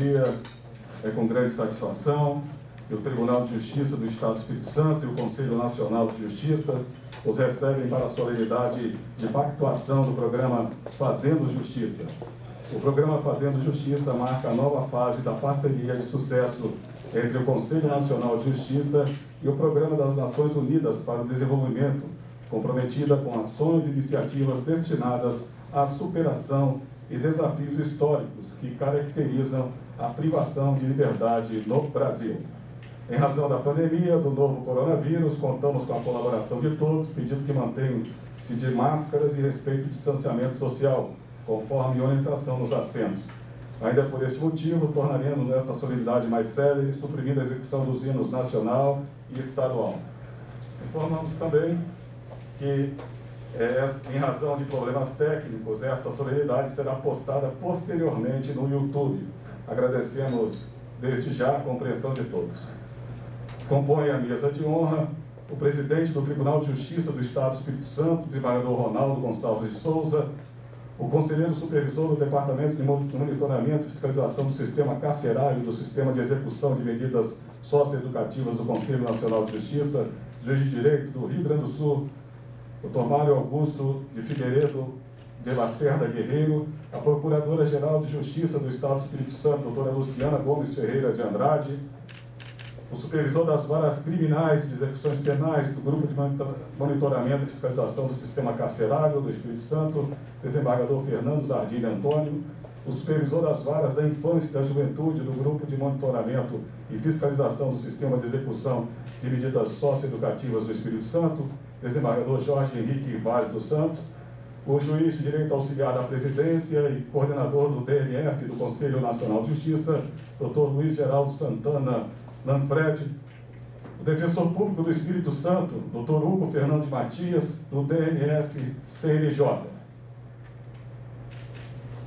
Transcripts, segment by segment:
É com grande satisfação que o Tribunal de Justiça do Estado do Espírito Santo e o Conselho Nacional de Justiça os recebem para a solenidade de pactuação do programa Fazendo Justiça. O programa Fazendo Justiça marca a nova fase da parceria de sucesso entre o Conselho Nacional de Justiça e o Programa das Nações Unidas para o Desenvolvimento, comprometida com ações e iniciativas destinadas à superação e desafios históricos que caracterizam a privação de liberdade no Brasil. Em razão da pandemia do novo coronavírus, contamos com a colaboração de todos, pedindo que mantenham-se de máscaras e respeito o distanciamento social, conforme orientação nos assentos. Ainda por esse motivo, tornaremos essa solenidade mais célere, suprimindo a execução dos hinos nacional e estadual. Informamos também que, em razão de problemas técnicos, essa solenidade será postada posteriormente no YouTube. Agradecemos desde já a compreensão de todos. Compõe a mesa de honra o presidente do Tribunal de Justiça do Estado do Espírito Santo, desembargador Ronaldo Gonçalves de Souza, o conselheiro supervisor do Departamento de Monitoramento e Fiscalização do Sistema Carcerário e do Sistema de Execução de Medidas Socioeducativas do Conselho Nacional de Justiça, Juiz de Direito do Rio Grande do Sul, Dr. Mário Augusto de Figueiredo de Lacerda Guerreiro, a Procuradora-Geral de Justiça do Estado do Espírito Santo, doutora Luciana Gomes Ferreira de Andrade, o supervisor das varas criminais de execuções penais do Grupo de Monitoramento e Fiscalização do Sistema Carcerário do Espírito Santo, desembargador Fernando Zardini Antônio, o supervisor das varas da Infância e da Juventude do Grupo de Monitoramento e Fiscalização do Sistema de Execução de Medidas Socioeducativas do Espírito Santo, desembargador Jorge Henrique Vale dos Santos, o juiz de direito auxiliar da presidência e coordenador do DNF do Conselho Nacional de Justiça, Dr. Luiz Geraldo Santana Lanfred, o defensor público do Espírito Santo, Dr. Hugo Fernandes Matias, do DNF-CNJ.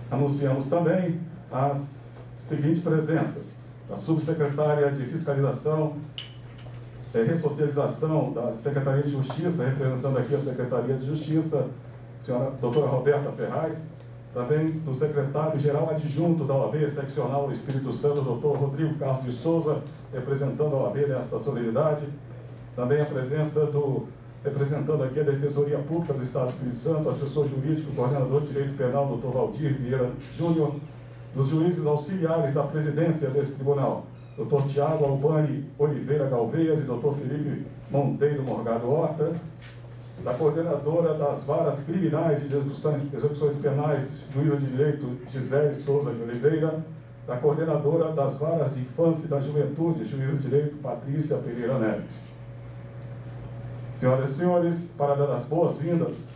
Anunciamos também as seguintes presenças: a subsecretária de Fiscalização e Ressocialização da Secretaria de Justiça, representando aqui a Secretaria de Justiça, senhora doutora Roberta Ferraz, também do secretário-geral adjunto da OAB Seccional do Espírito Santo, doutor Rodrigo Carlos de Souza, representando a OAB nesta solenidade. Também a presença representando aqui a Defensoria Pública do Estado do Espírito Santo, assessor jurídico, coordenador de Direito Penal, doutor Valdir Vieira Júnior, dos juízes auxiliares da presidência desse tribunal, doutor Tiago Albani Oliveira Galveias e doutor Felipe Monteiro Morgado Horta, da coordenadora das varas criminais e de execuções penais, juíza de direito Gisele Souza de Oliveira, da coordenadora das varas de infância e da juventude, juíza de direito Patrícia Pereira Neves. Senhoras e senhores, para dar as boas-vindas,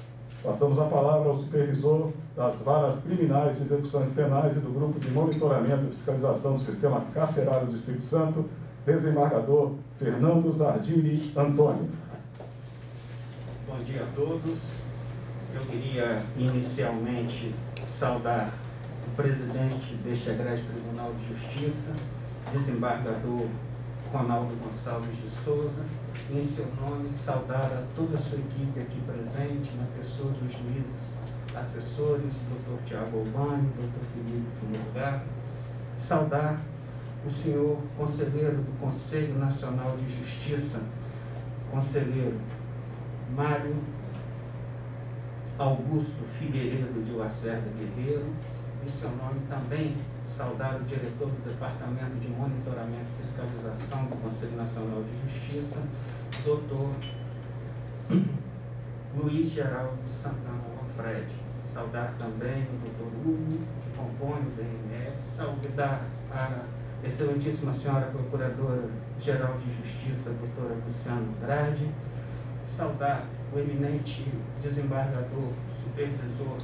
passamos a palavra ao supervisor das varas criminais e execuções penais e do Grupo de Monitoramento e Fiscalização do Sistema Carcerário do Espírito Santo, desembargador Fernando Zardini Antônio. Bom dia a todos. Eu queria inicialmente saudar o presidente deste egrégio Tribunal de Justiça, desembargador Ronaldo Gonçalves de Souza, e em seu nome saudar a toda a sua equipe aqui presente, na pessoa dos juízes assessores, Dr. Tiago Albani, Dr. Felipe Morgado, saudar o senhor conselheiro do Conselho Nacional de Justiça, conselheiro Mário Augusto Figueiredo de Lacerda Guerreiro, em seu nome também saudar o diretor do Departamento de Monitoramento e Fiscalização do Conselho Nacional de Justiça, Dr. Luiz Geraldo Santana Lanfred. Saudar também o Dr. Hugo, que compõe o DNF, saudar a excelentíssima senhora Procuradora-Geral de Justiça, doutora Luciana Andrade, saudar o eminente desembargador supervisor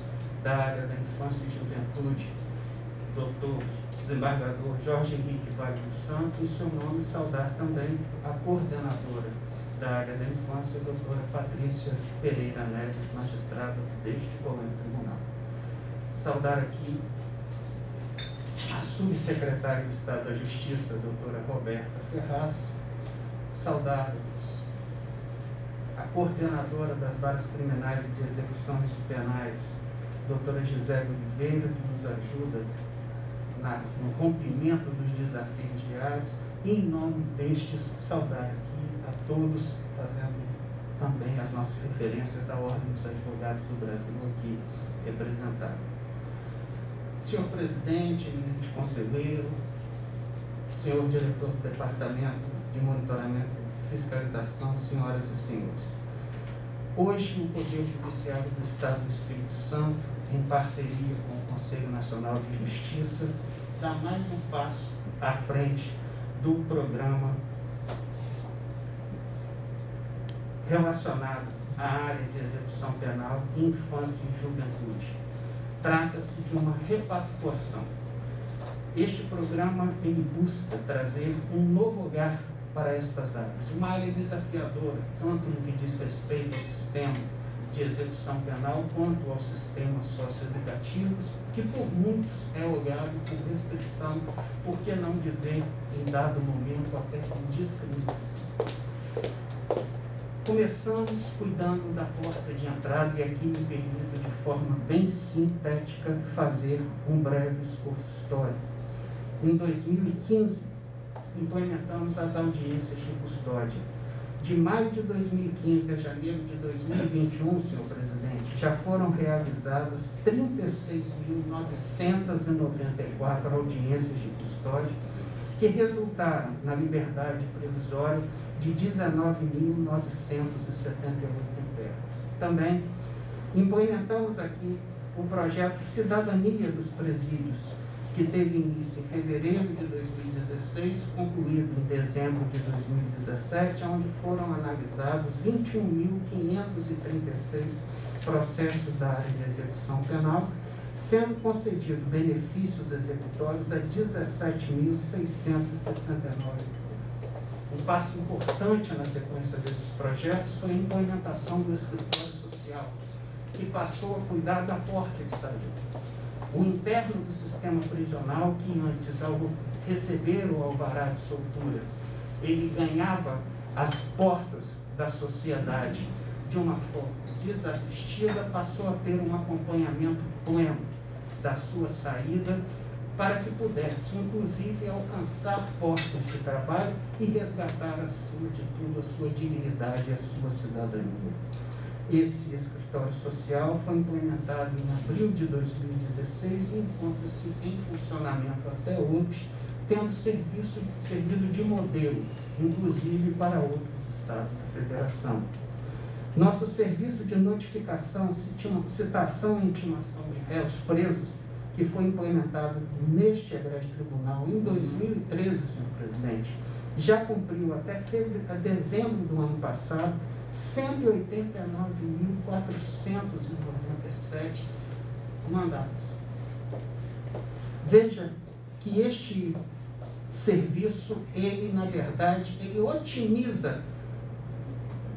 da área da infância e juventude, doutor desembargador Jorge Henrique Vale dos Santos, em seu nome saudar também a coordenadora da área da infância, doutora Patrícia Pereira Neves, magistrada deste Colégio Tribunal. Saudar aqui a subsecretária de Estado da Justiça, doutora Roberta Ferraz, saudar a coordenadora das varas criminais e de execuções penais, doutora Gisele Oliveira, que nos ajuda no rompimento dos desafios diários, e em nome destes, saudar aqui a todos, fazendo também as nossas referências à Ordem dos Advogados do Brasil aqui representada. Senhor presidente, eminente conselheiro, senhor diretor do Departamento de Monitoramento e Fiscalização, senhoras e senhores. Hoje, o Poder Judiciário do Estado do Espírito Santo, em parceria com o Conselho Nacional de Justiça, dá mais um passo à frente do programa relacionado à área de execução penal, infância e juventude. Trata-se de uma repactuação. Este programa ele busca trazer um novo olhar para estas áreas, uma área desafiadora, tanto no que diz respeito ao sistema de execução penal, quanto aos sistemas socioeducativos, que por muitos é olhado com restrição, por que não dizer, em dado momento, até com discriminação. Começamos cuidando da porta de entrada, e aqui me permito, de forma bem sintética, fazer um breve discurso histórico. Em 2015, implementamos as audiências de custódia. De maio de 2015 a janeiro de 2021, senhor presidente, já foram realizadas 36.994 audiências de custódia, que resultaram na liberdade provisória de 19.978 intérpretes. Também implementamos aqui o projeto Cidadania dos Presídios, que teve início em fevereiro de 2016, concluído em dezembro de 2017, onde foram analisados 21.536 processos da área de execução penal, sendo concedido benefícios executórios a 17.669. Um passo importante na sequência desses projetos foi a implementação do escritório social, que passou a cuidar da porta de saída. O interno do sistema prisional, que antes, ao receber o alvará de soltura, ele ganhava as portas da sociedade de uma forma desassistida, passou a ter um acompanhamento pleno da sua saída, para que pudesse, inclusive, alcançar postos de trabalho e resgatar, acima de tudo, a sua dignidade e a sua cidadania. Esse escritório social foi implementado em abril de 2016 e encontra-se em funcionamento até hoje, tendo servido de modelo, inclusive para outros estados da federação. Nosso serviço de notificação, citação e intimação de réus presos, que foi implementado neste egrégio tribunal em 2013, senhor presidente, já cumpriu até dezembro do ano passado 189.497 mandatos. Veja que este serviço, ele, na verdade, ele otimiza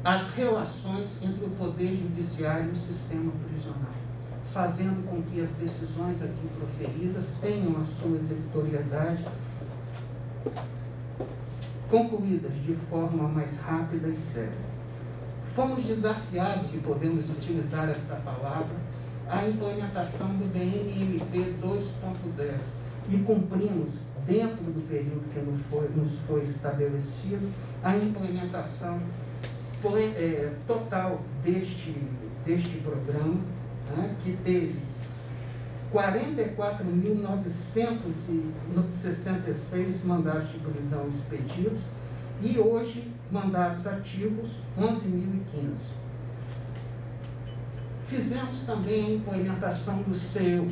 as relações entre o Poder Judiciário e o sistema prisional, fazendo com que as decisões aqui proferidas tenham a sua executoriedade concluídas de forma mais rápida e séria. Fomos desafiados, e podemos utilizar esta palavra, à implementação do BNMP 2.0 e cumprimos, dentro do período que nos foi estabelecido, a implementação total deste programa, né, que teve 44.966 mandatos de prisão expedidos e hoje mandatos ativos 11.015. Fizemos também a implementação do CEU.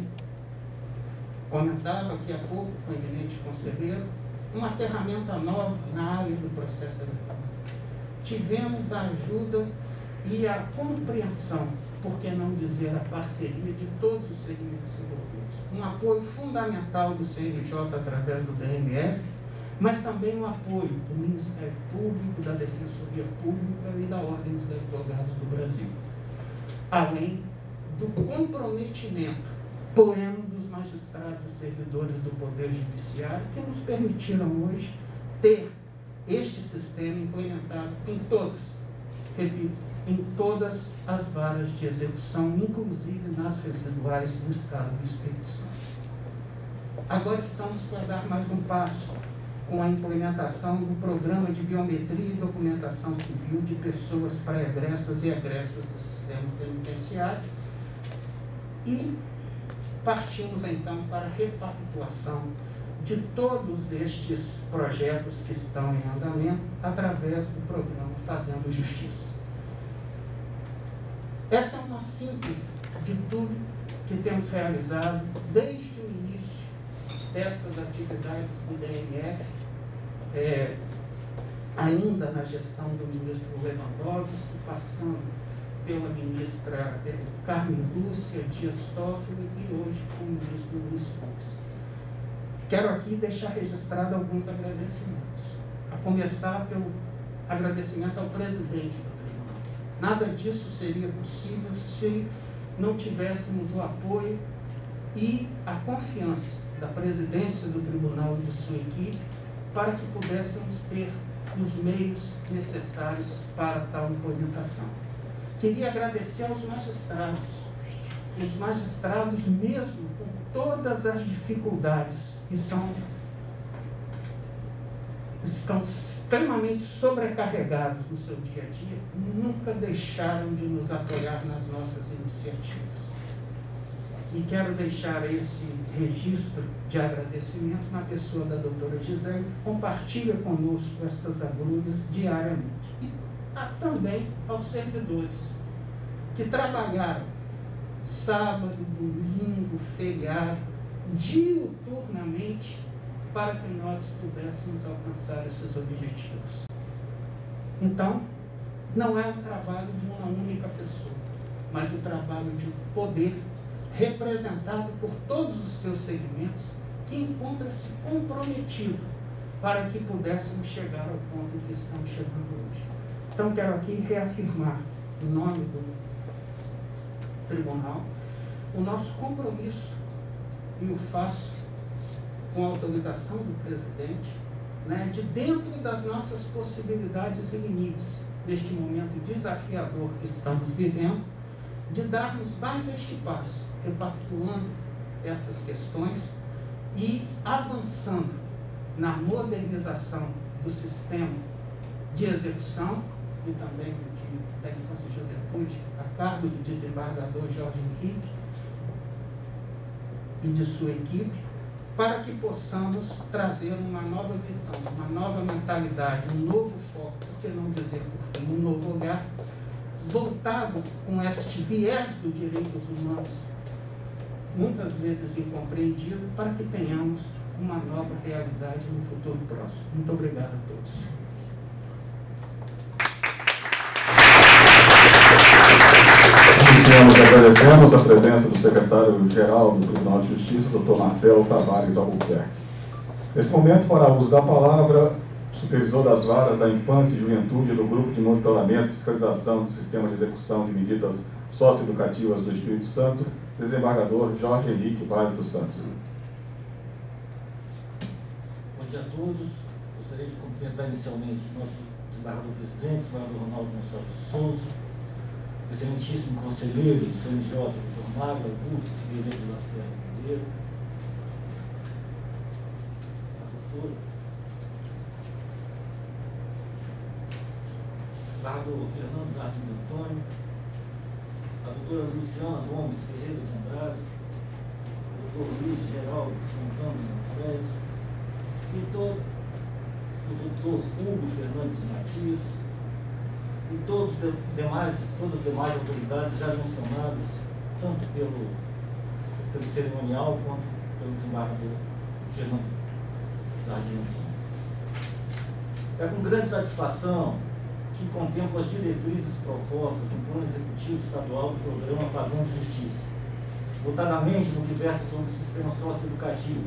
Comentava aqui há pouco com o eminente conselheiro, uma ferramenta nova na área do processo eleitoral. Tivemos a ajuda e a compreensão, por que não dizer a parceria, de todos os segmentos envolvidos. Um apoio fundamental do CNJ através do DMF, mas também o apoio do Ministério Público, da Defensoria Pública e da Ordem dos Advogados do Brasil. Além do comprometimento pleno dos magistrados e servidores do Poder Judiciário, que nos permitiram hoje ter este sistema implementado em todas, repito, em todas as varas de execução, inclusive nas residuais do Estado do Espírito Santo. Agora estamos para dar mais um passo com a implementação do Programa de Biometria e Documentação Civil de pessoas pré-egressas e egressas do sistema penitenciário. E partimos então para a repactuação de todos estes projetos que estão em andamento através do programa Fazendo Justiça. Essa é uma síntese de tudo que temos realizado desde o início destas atividades do DMF, ainda na gestão do ministro Lewandowski, passando pela ministra Carmen Lúcia Dias Toffoli e hoje com o ministro Luiz Fux. Quero aqui deixar registrado alguns agradecimentos, a começar pelo agradecimento ao presidente do tribunal. Nada disso seria possível se não tivéssemos o apoio e a confiança da presidência do tribunal e de sua equipe para que pudéssemos ter os meios necessários para tal implementação. Queria agradecer aos magistrados, os magistrados mesmo com todas as dificuldades que estão extremamente sobrecarregados no seu dia a dia, nunca deixaram de nos apoiar nas nossas iniciativas. E quero deixar esse registro de agradecimento na pessoa da doutora Gisele, que compartilha conosco estas agrulhas diariamente. E também aos servidores, que trabalharam sábado, domingo, feriado, diuturnamente, para que nós pudéssemos alcançar esses objetivos. Então, não é o trabalho de uma única pessoa, mas o trabalho de um poder representado por todos os seus segmentos, que encontra-se comprometido para que pudéssemos chegar ao ponto que estamos chegando hoje. Então, quero aqui reafirmar, em nome do tribunal, o nosso compromisso, e o faço com a autorização do presidente, de dentro das nossas possibilidades e limites, neste momento desafiador que estamos vivendo, de darmos mais este passo, repactuando estas questões e avançando na modernização do sistema de execução e também da infância e juventude, a cargo do desembargador Jorge Henrique e de sua equipe, para que possamos trazer uma nova visão, uma nova mentalidade, um novo foco, por que não dizer por fim, um novo olhar, voltado com este viés dos direitos humanos, muitas vezes incompreendido, para que tenhamos uma nova realidade no futuro próximo. Muito obrigado a todos. Iniciamos agradecemos a presença do secretário-geral do Tribunal de Justiça, Dr. Marcelo Tavares Albuquerque. Nesse momento, fará uso da palavra o supervisor das varas da infância e juventude do Grupo de Monitoramento e Fiscalização do Sistema de Execução de Medidas Socioeducativas do Espírito Santo, desembargador Jorge Henrique Vale dos Santos. Bom dia a todos. Gostaria de cumprimentar inicialmente o nosso desembargador presidente, o desembargador Ronaldo Gonçalves de Souza, o excelentíssimo conselheiro do CNJ, Dr. Mário Augusto Figueiredo Lacerda Ribeiro, a doutora desembargador Fernando Jardim Antônio, a doutora Luciana Gomes Ferreira de Andrade, o doutor Luiz Geraldo Santana Manfred, e o doutor Hugo Fernandes Matias, e todas as demais autoridades já mencionadas, tanto pelo cerimonial quanto pelo desembargador Fernando Jardim Antônio. É com grande satisfação que contempla as diretrizes propostas no Plano Executivo Estadual do Programa Fazendo Justiça, notadamente no que versa sobre o sistema socioeducativo,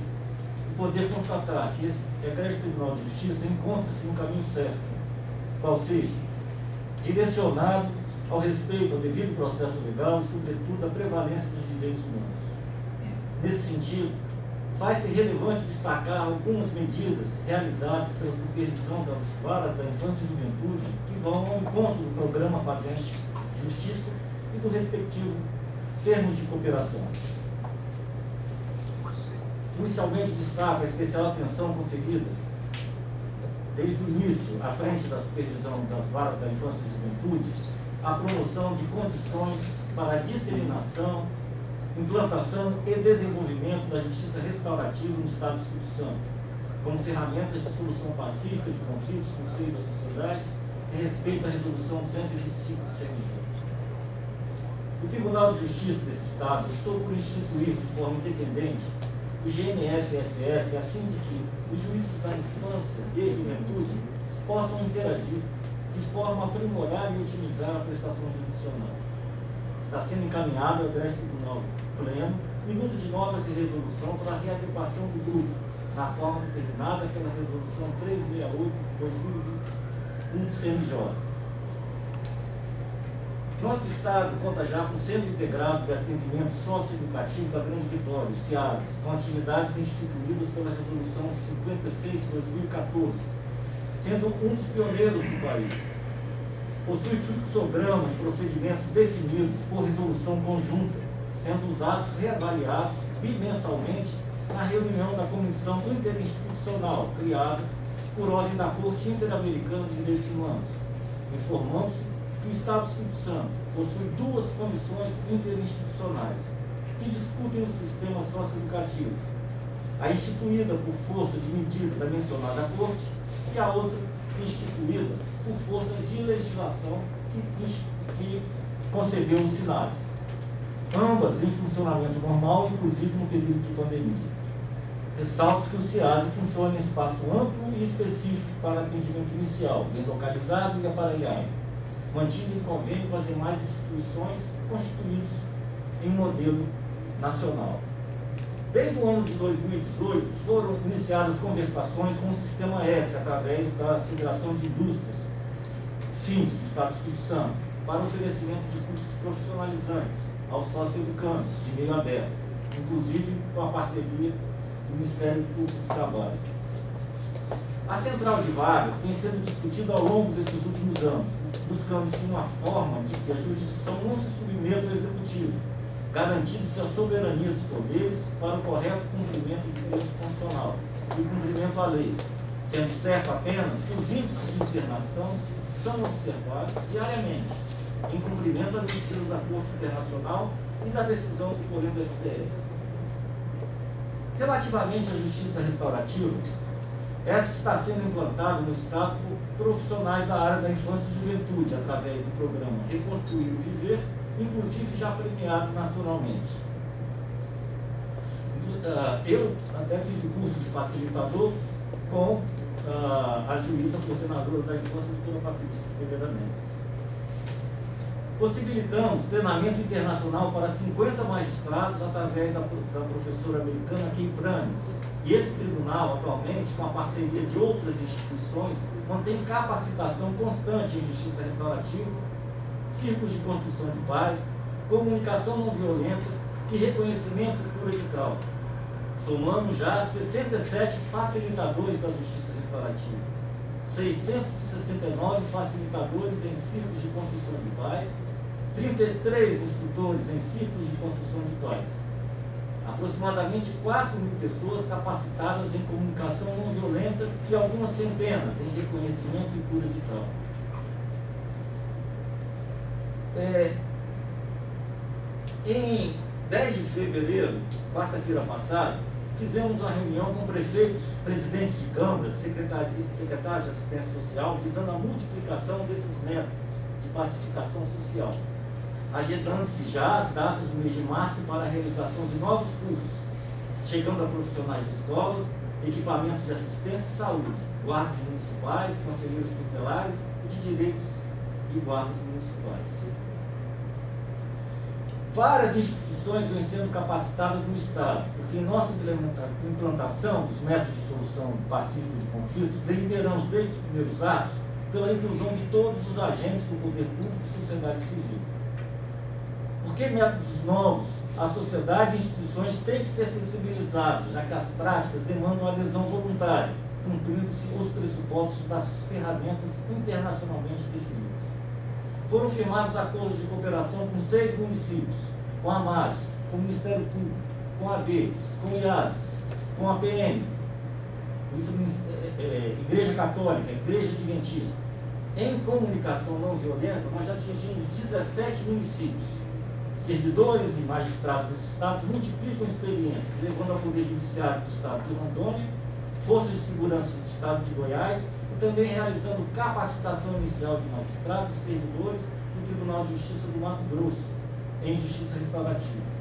e poder constatar que esse egrégio Tribunal de Justiça encontra-se no caminho certo, qual seja, direcionado ao respeito ao devido processo legal e, sobretudo, à prevalência dos direitos humanos. Nesse sentido, faz-se relevante destacar algumas medidas realizadas pela supervisão das varas da infância e juventude que vão ao encontro do programa Fazendo Justiça e do respectivo termos de cooperação. Inicialmente destaco a especial atenção conferida, desde o início, à frente da supervisão das varas da infância e juventude, a promoção de condições para a disseminação, implantação e desenvolvimento da justiça restaurativa no Estado do Espírito Santo, como ferramentas de solução pacífica de conflitos no seio da sociedade, em respeito à Resolução 225 do CNJ. O Tribunal de Justiça desse Estado optou por instituir de forma independente o GNF-SS a fim de que os juízes da infância e juventude possam interagir de forma a aprimorar e otimizar a prestação jurisdicional. Está sendo encaminhado ao 10º Tribunal Pleno minuto de notas de resolução para a readequação do grupo, na forma determinada pela Resolução 368 de 2021 do CNJ. Nosso Estado conta já com o Centro Integrado de Atendimento Socioeducativo da Grande Vitória, o CIAS, com atividades instituídas pela Resolução 56 de 2014, sendo um dos pioneiros do país. Possui fluxograma e procedimentos definidos por resolução conjunta, sendo usados reavaliados bimensalmente na reunião da Comissão Interinstitucional, criada por ordem da Corte Interamericana de Direitos Humanos. Informamos que o Estado do Espírito Santo possui 2 comissões interinstitucionais que discutem o sistema socioeducativo, a instituída por força de medida da mencionada Corte e a outra instituída por força de legislação que concedeu os SINADs, ambas em funcionamento normal, inclusive no período de pandemia. Ressalto que o CIASE funciona em espaço amplo e específico para atendimento inicial, bem localizado e aparelhado, mantido em convênio com as demais instituições constituídas em modelo nacional. Desde o ano de 2018, foram iniciadas conversações com o Sistema S, através da Federação de Indústrias FINS do Estado do Espírito Santo, para oferecimento de cursos profissionalizantes aos socioeducandos de meio aberto, inclusive com a parceria do Ministério Público do Trabalho. A central de vagas vem sendo discutida ao longo desses últimos anos, buscando-se uma forma de que a jurisdição não se submeta ao executivo, garantindo-se a soberania dos poderes para o correto cumprimento do direito constitucional e o cumprimento à lei, sendo certo apenas que os índices de internação são observados diariamente, em cumprimento às medidas da Corte Internacional e da decisão do Poder do STF. Relativamente à justiça restaurativa, essa está sendo implantada no Estado por profissionais da área da infância e juventude, através do programa Reconstruir o Viver, inclusive já premiado nacionalmente. Eu até fiz o curso de facilitador com a juíza coordenadora da infância, doutora Patrícia Pereira Neves. Possibilitamos treinamento internacional para 50 magistrados através da professora americana Kay Pranes. E esse tribunal, atualmente, com a parceria de outras instituições, mantém capacitação constante em justiça restaurativa, círculos de construção de paz, comunicação não violenta e reconhecimento e cura de trauma. Somamos já 67 facilitadores da justiça restaurativa, 669 facilitadores em círculos de construção de paz, 33 instrutores em círculos de construção de paz, aproximadamente 4.000 pessoas capacitadas em comunicação não violenta e algumas centenas em reconhecimento e cura de trauma. Em 10 de fevereiro, quarta-feira passada, fizemos uma reunião com prefeitos, presidentes de câmaras, secretários de assistência social, visando a multiplicação desses métodos de pacificação social, agendando-se já as datas do mês de março para a realização de novos cursos, chegando a profissionais de escolas, equipamentos de assistência e saúde, guardas municipais, conselheiros tutelares e de direitos e guardas municipais. Várias instituições vêm sendo capacitadas no Estado, porque em nossa implantação dos métodos de solução pacífica de conflitos, deliberamos desde os primeiros atos pela inclusão de todos os agentes do poder público e sociedade civil. Porque métodos novos, a sociedade e instituições têm que ser sensibilizados, já que as práticas demandam adesão voluntária, cumprindo-se os pressupostos das ferramentas internacionalmente definidas. Foram firmados acordos de cooperação com 6 municípios, com a MAGES, com o Ministério Público, com a AB, com o IAS, com a PM, Igreja Católica, Igreja Adventista, em comunicação não violenta, nós já atingimos 17 municípios. Servidores e magistrados desses estados multiplicam experiências, levando ao Poder Judiciário do Estado de Rondônia, Forças de Segurança do Estado de Goiás, e também realizando capacitação inicial de magistrados e servidores do Tribunal de Justiça do Mato Grosso, em Justiça Restaurativa.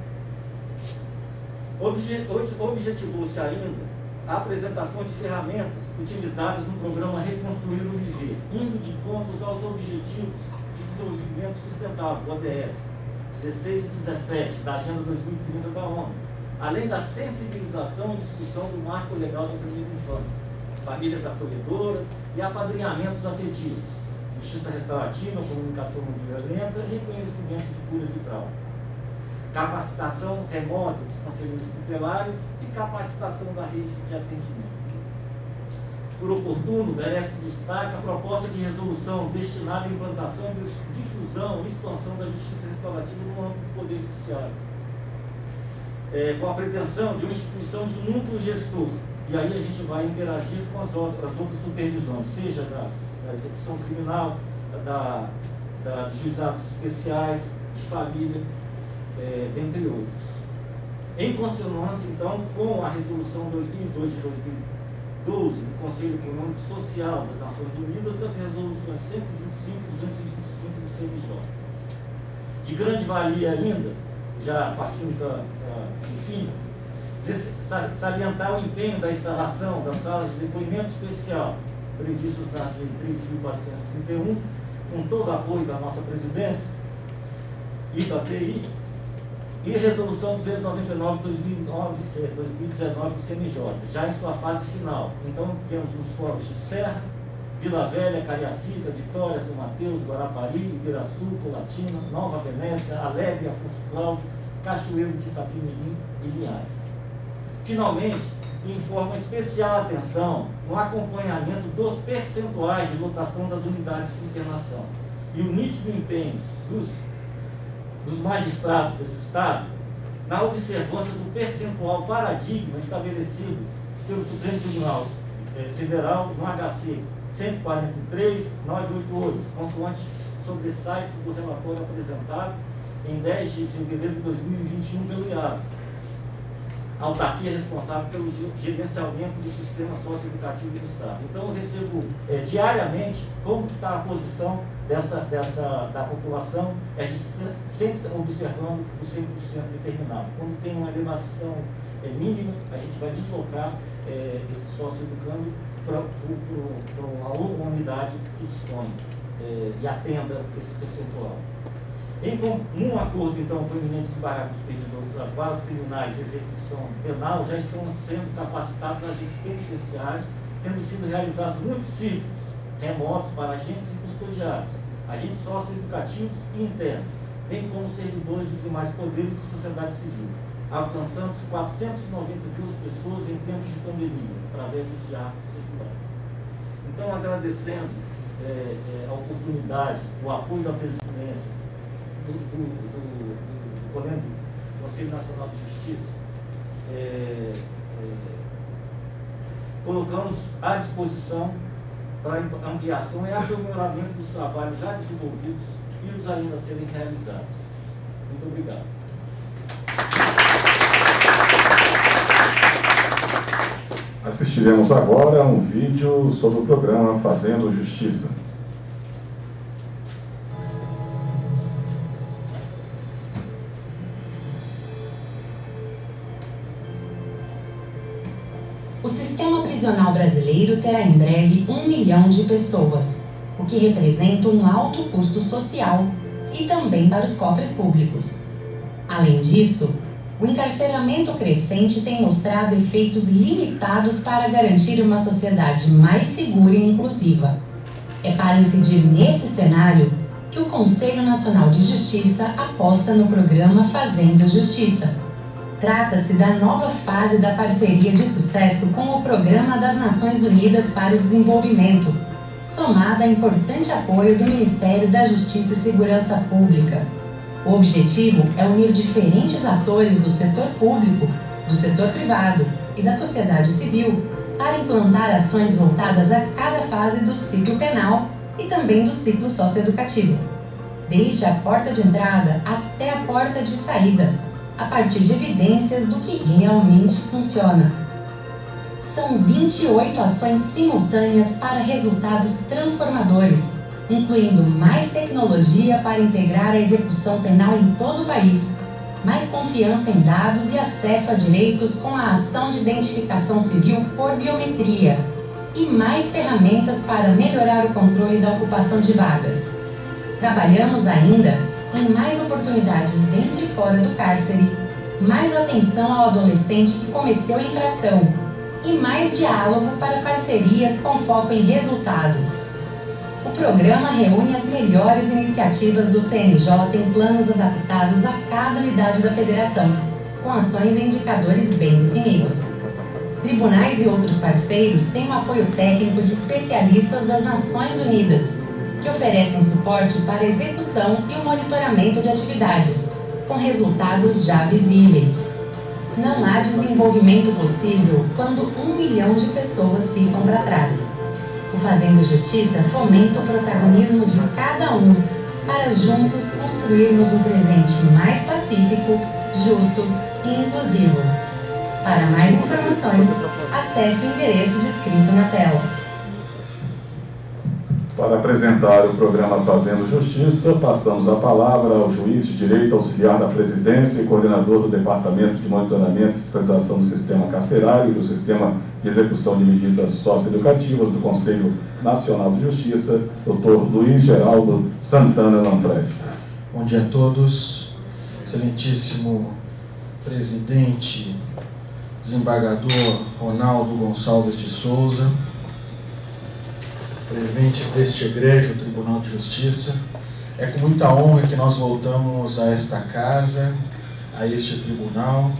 Objetivou-se ainda a apresentação de ferramentas utilizadas no programa Reconstruir o Viver, indo de encontro aos Objetivos de Desenvolvimento Sustentável, ODS, 16 e 17, da Agenda 2030 da ONU, além da sensibilização e discussão do marco legal da primeira infância, famílias acolhedoras e apadrinhamentos afetivos, justiça restaurativa, comunicação não violenta e reconhecimento de cura de trauma. Capacitação remota dos conselheiros tutelares e capacitação da rede de atendimento. Por oportuno, merece destaque a proposta de resolução destinada à implantação, difusão e expansão da justiça restaurativa no âmbito do Poder Judiciário, com a pretensão de uma instituição de núcleo gestor. E aí a gente vai interagir com as outras supervisões, seja da execução criminal, de juizados especiais, de família, dentre outros. Em consonância, então, com a Resolução 2002 de 2012 do Conselho Econômico e Social das Nações Unidas, as resoluções 125 e 225 do CNJ. De grande valia ainda, já partindo enfim, salientar o empenho da instalação das salas de depoimento especial previstas na Lei 3.431, com todo o apoio da nossa presidência e da TI, e a Resolução 299 de 2019 do CNJ, já em sua fase final. Então, temos nos fóruns de Serra, Vila Velha, Cariacica, Vitória, São Mateus, Guarapari, Ibiraçu, Colatina, Nova Venécia, Alegre, Afonso Cláudio, Cachoeiro de Itapimirim e Linhares. Finalmente, informa especial atenção no acompanhamento dos percentuais de lotação das unidades de internação e o nítido empenho dos magistrados desse Estado na observância do percentual paradigma estabelecido pelo Supremo Tribunal Federal no HC 143.988, consoante sobressai-se do relatório apresentado em 10 de fevereiro de 2021 pelo IASAS, autarquia responsável pelo gerenciamento do sistema socioeducativo do Estado. Então, eu recebo diariamente como que está a posição da população, a gente sempre está observando o 100% determinado. Quando tem uma elevação mínima, a gente vai deslocar esse socioeducando para uma unidade que dispõe e atenda esse percentual. Em comum acordo, então, com o eminente desembargador superior das varas criminais e execução penal, já estão sendo capacitados agentes penitenciários, tendo sido realizados muitos ciclos remotos para agentes e custodiários, agentes socioeducativos e internos, bem como servidores dos demais poderes de sociedade civil, alcançando 492 pessoas em tempos de pandemia, através dos diálogos circulares. Então, agradecendo a oportunidade, o apoio da presidência, do Conselho Nacional de Justiça, colocamos à disposição para ampliação e aprimoramento dos trabalhos já desenvolvidos e os ainda a serem realizados. Muito obrigado. Assistiremos agora um vídeo sobre o programa Fazendo Justiça. O sistema prisional brasileiro terá em breve 1 milhão de pessoas, o que representa um alto custo social e também para os cofres públicos. Além disso, o encarceramento crescente tem mostrado efeitos limitados para garantir uma sociedade mais segura e inclusiva. É para incidir nesse cenário que o Conselho Nacional de Justiça aposta no programa Fazendo Justiça. Trata-se da nova fase da parceria de sucesso com o Programa das Nações Unidas para o Desenvolvimento, somada a importante apoio do Ministério da Justiça e Segurança Pública. O objetivo é unir diferentes atores do setor público, do setor privado e da sociedade civil para implantar ações voltadas a cada fase do ciclo penal e também do ciclo socioeducativo, desde a porta de entrada até a porta de saída, a partir de evidências do que realmente funciona. São 28 ações simultâneas para resultados transformadores, incluindo mais tecnologia para integrar a execução penal em todo o país, mais confiança em dados e acesso a direitos com a ação de identificação civil por biometria e mais ferramentas para melhorar o controle da ocupação de vagas. Trabalhamos ainda em mais oportunidades dentro e fora do cárcere, mais atenção ao adolescente que cometeu infração e mais diálogo para parcerias com foco em resultados. O programa reúne as melhores iniciativas do CNJ em planos adaptados a cada unidade da federação, com ações e indicadores bem definidos. Tribunais e outros parceiros têm o apoio técnico de especialistas das Nações Unidas, que oferecem suporte para a execução e o monitoramento de atividades, com resultados já visíveis. Não há desenvolvimento possível quando 1 milhão de pessoas ficam para trás. O Fazendo Justiça fomenta o protagonismo de cada um para juntos construirmos um presente mais pacífico, justo e inclusivo. Para mais informações, acesse o endereço descrito na tela. Para apresentar o programa Fazendo Justiça, passamos a palavra ao juiz de direito auxiliar da presidência e coordenador do Departamento de Monitoramento e Fiscalização do Sistema Carcerário e do Sistema de Execução de Medidas Socioeducativas do Conselho Nacional de Justiça, Dr. Luiz Geraldo Santana Manfredi. Bom dia a todos. Excelentíssimo presidente, desembargador Ronaldo Gonçalves de Souza, presidente deste egrégio Tribunal de Justiça, é com muita honra que nós voltamos a esta casa, a este tribunal,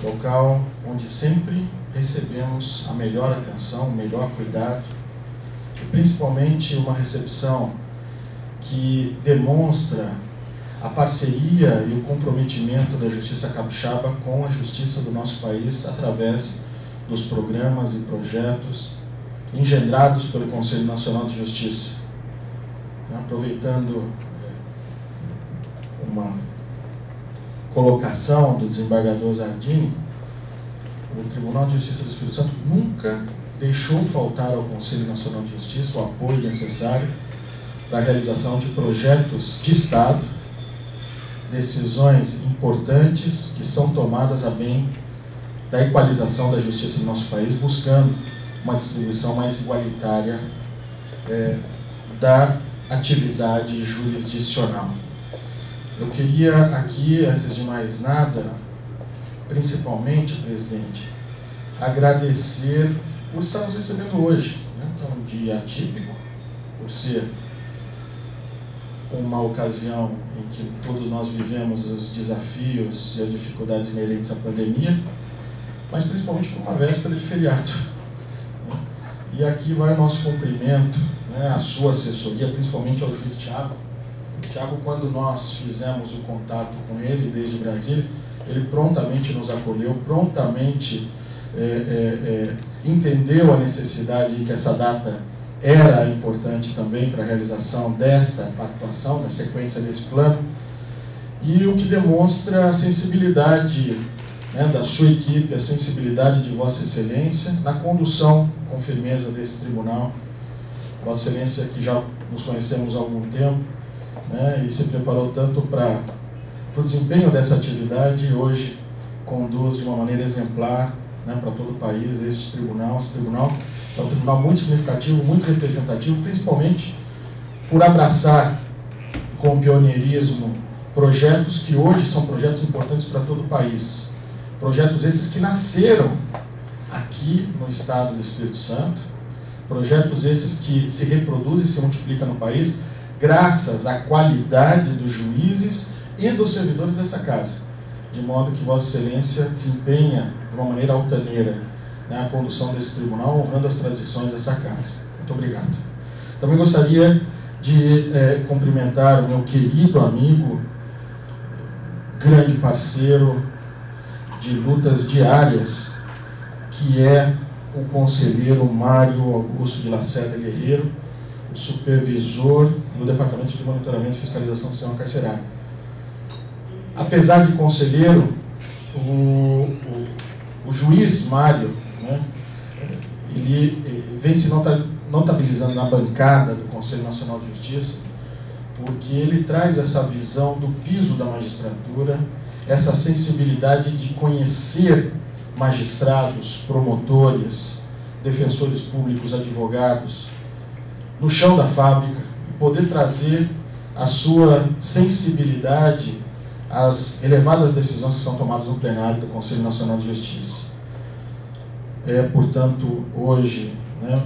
local onde sempre recebemos a melhor atenção, o melhor cuidado, e principalmente uma recepção que demonstra a parceria e o comprometimento da Justiça Capixaba com a justiça do nosso país através dos programas e projetos engendrados pelo Conselho Nacional de Justiça. Aproveitando uma colocação do desembargador Zardini, o Tribunal de Justiça do Espírito Santo nunca deixou faltar ao Conselho Nacional de Justiça o apoio necessário para a realização de projetos de Estado, decisões importantes que são tomadas a bem da equalização da justiça do nosso país, buscando uma distribuição mais igualitária da atividade jurisdicional. Eu queria aqui, antes de mais nada, principalmente, presidente, agradecer por estar nos recebendo hoje, né? É um dia atípico, por ser uma ocasião em que todos nós vivemos os desafios e as dificuldades inerentes à pandemia, mas principalmente por uma véspera de feriado. E aqui vai o nosso cumprimento, né, à sua assessoria, principalmente ao juiz Thiago. Thiago, quando nós fizemos o contato com ele desde Brasília, ele prontamente nos acolheu, prontamente entendeu a necessidade de que essa data era importante também para a realização desta pactuação, da sequência desse plano, e o que demonstra a sensibilidade, né, da sua equipe, a sensibilidade de Vossa Excelência na condução com firmeza desse tribunal. Vossa Excelência, que já nos conhecemos há algum tempo, né, e se preparou tanto para o desempenho dessa atividade, e hoje conduz de uma maneira exemplar, né, para todo o país este tribunal. Esse tribunal é um tribunal muito significativo, muito representativo, principalmente por abraçar com pioneirismo projetos que hoje são projetos importantes para todo o país. Projetos esses que nasceram aqui no estado do Espírito Santo, projetos esses que se reproduzem e se multiplicam no país, graças à qualidade dos juízes e dos servidores dessa casa, de modo que Vossa Excelência desempenha de uma maneira altaneira, né, a condução desse tribunal, honrando as tradições dessa casa. Muito obrigado. Também gostaria de cumprimentar o meu querido amigo, grande parceiro de lutas diárias, que é o conselheiro Mário Augusto de Lacerda Guerreiro, o supervisor no Departamento de Monitoramento e Fiscalização do Sistema Carcerário. Apesar de conselheiro, o juiz Mário, né, ele vem se notabilizando na bancada do Conselho Nacional de Justiça, porque ele traz essa visão do piso da magistratura, essa sensibilidade de conhecer magistrados, promotores, defensores públicos, advogados, no chão da fábrica, e poder trazer a sua sensibilidade às elevadas decisões que são tomadas no plenário do Conselho Nacional de Justiça. É, portanto, hoje, né,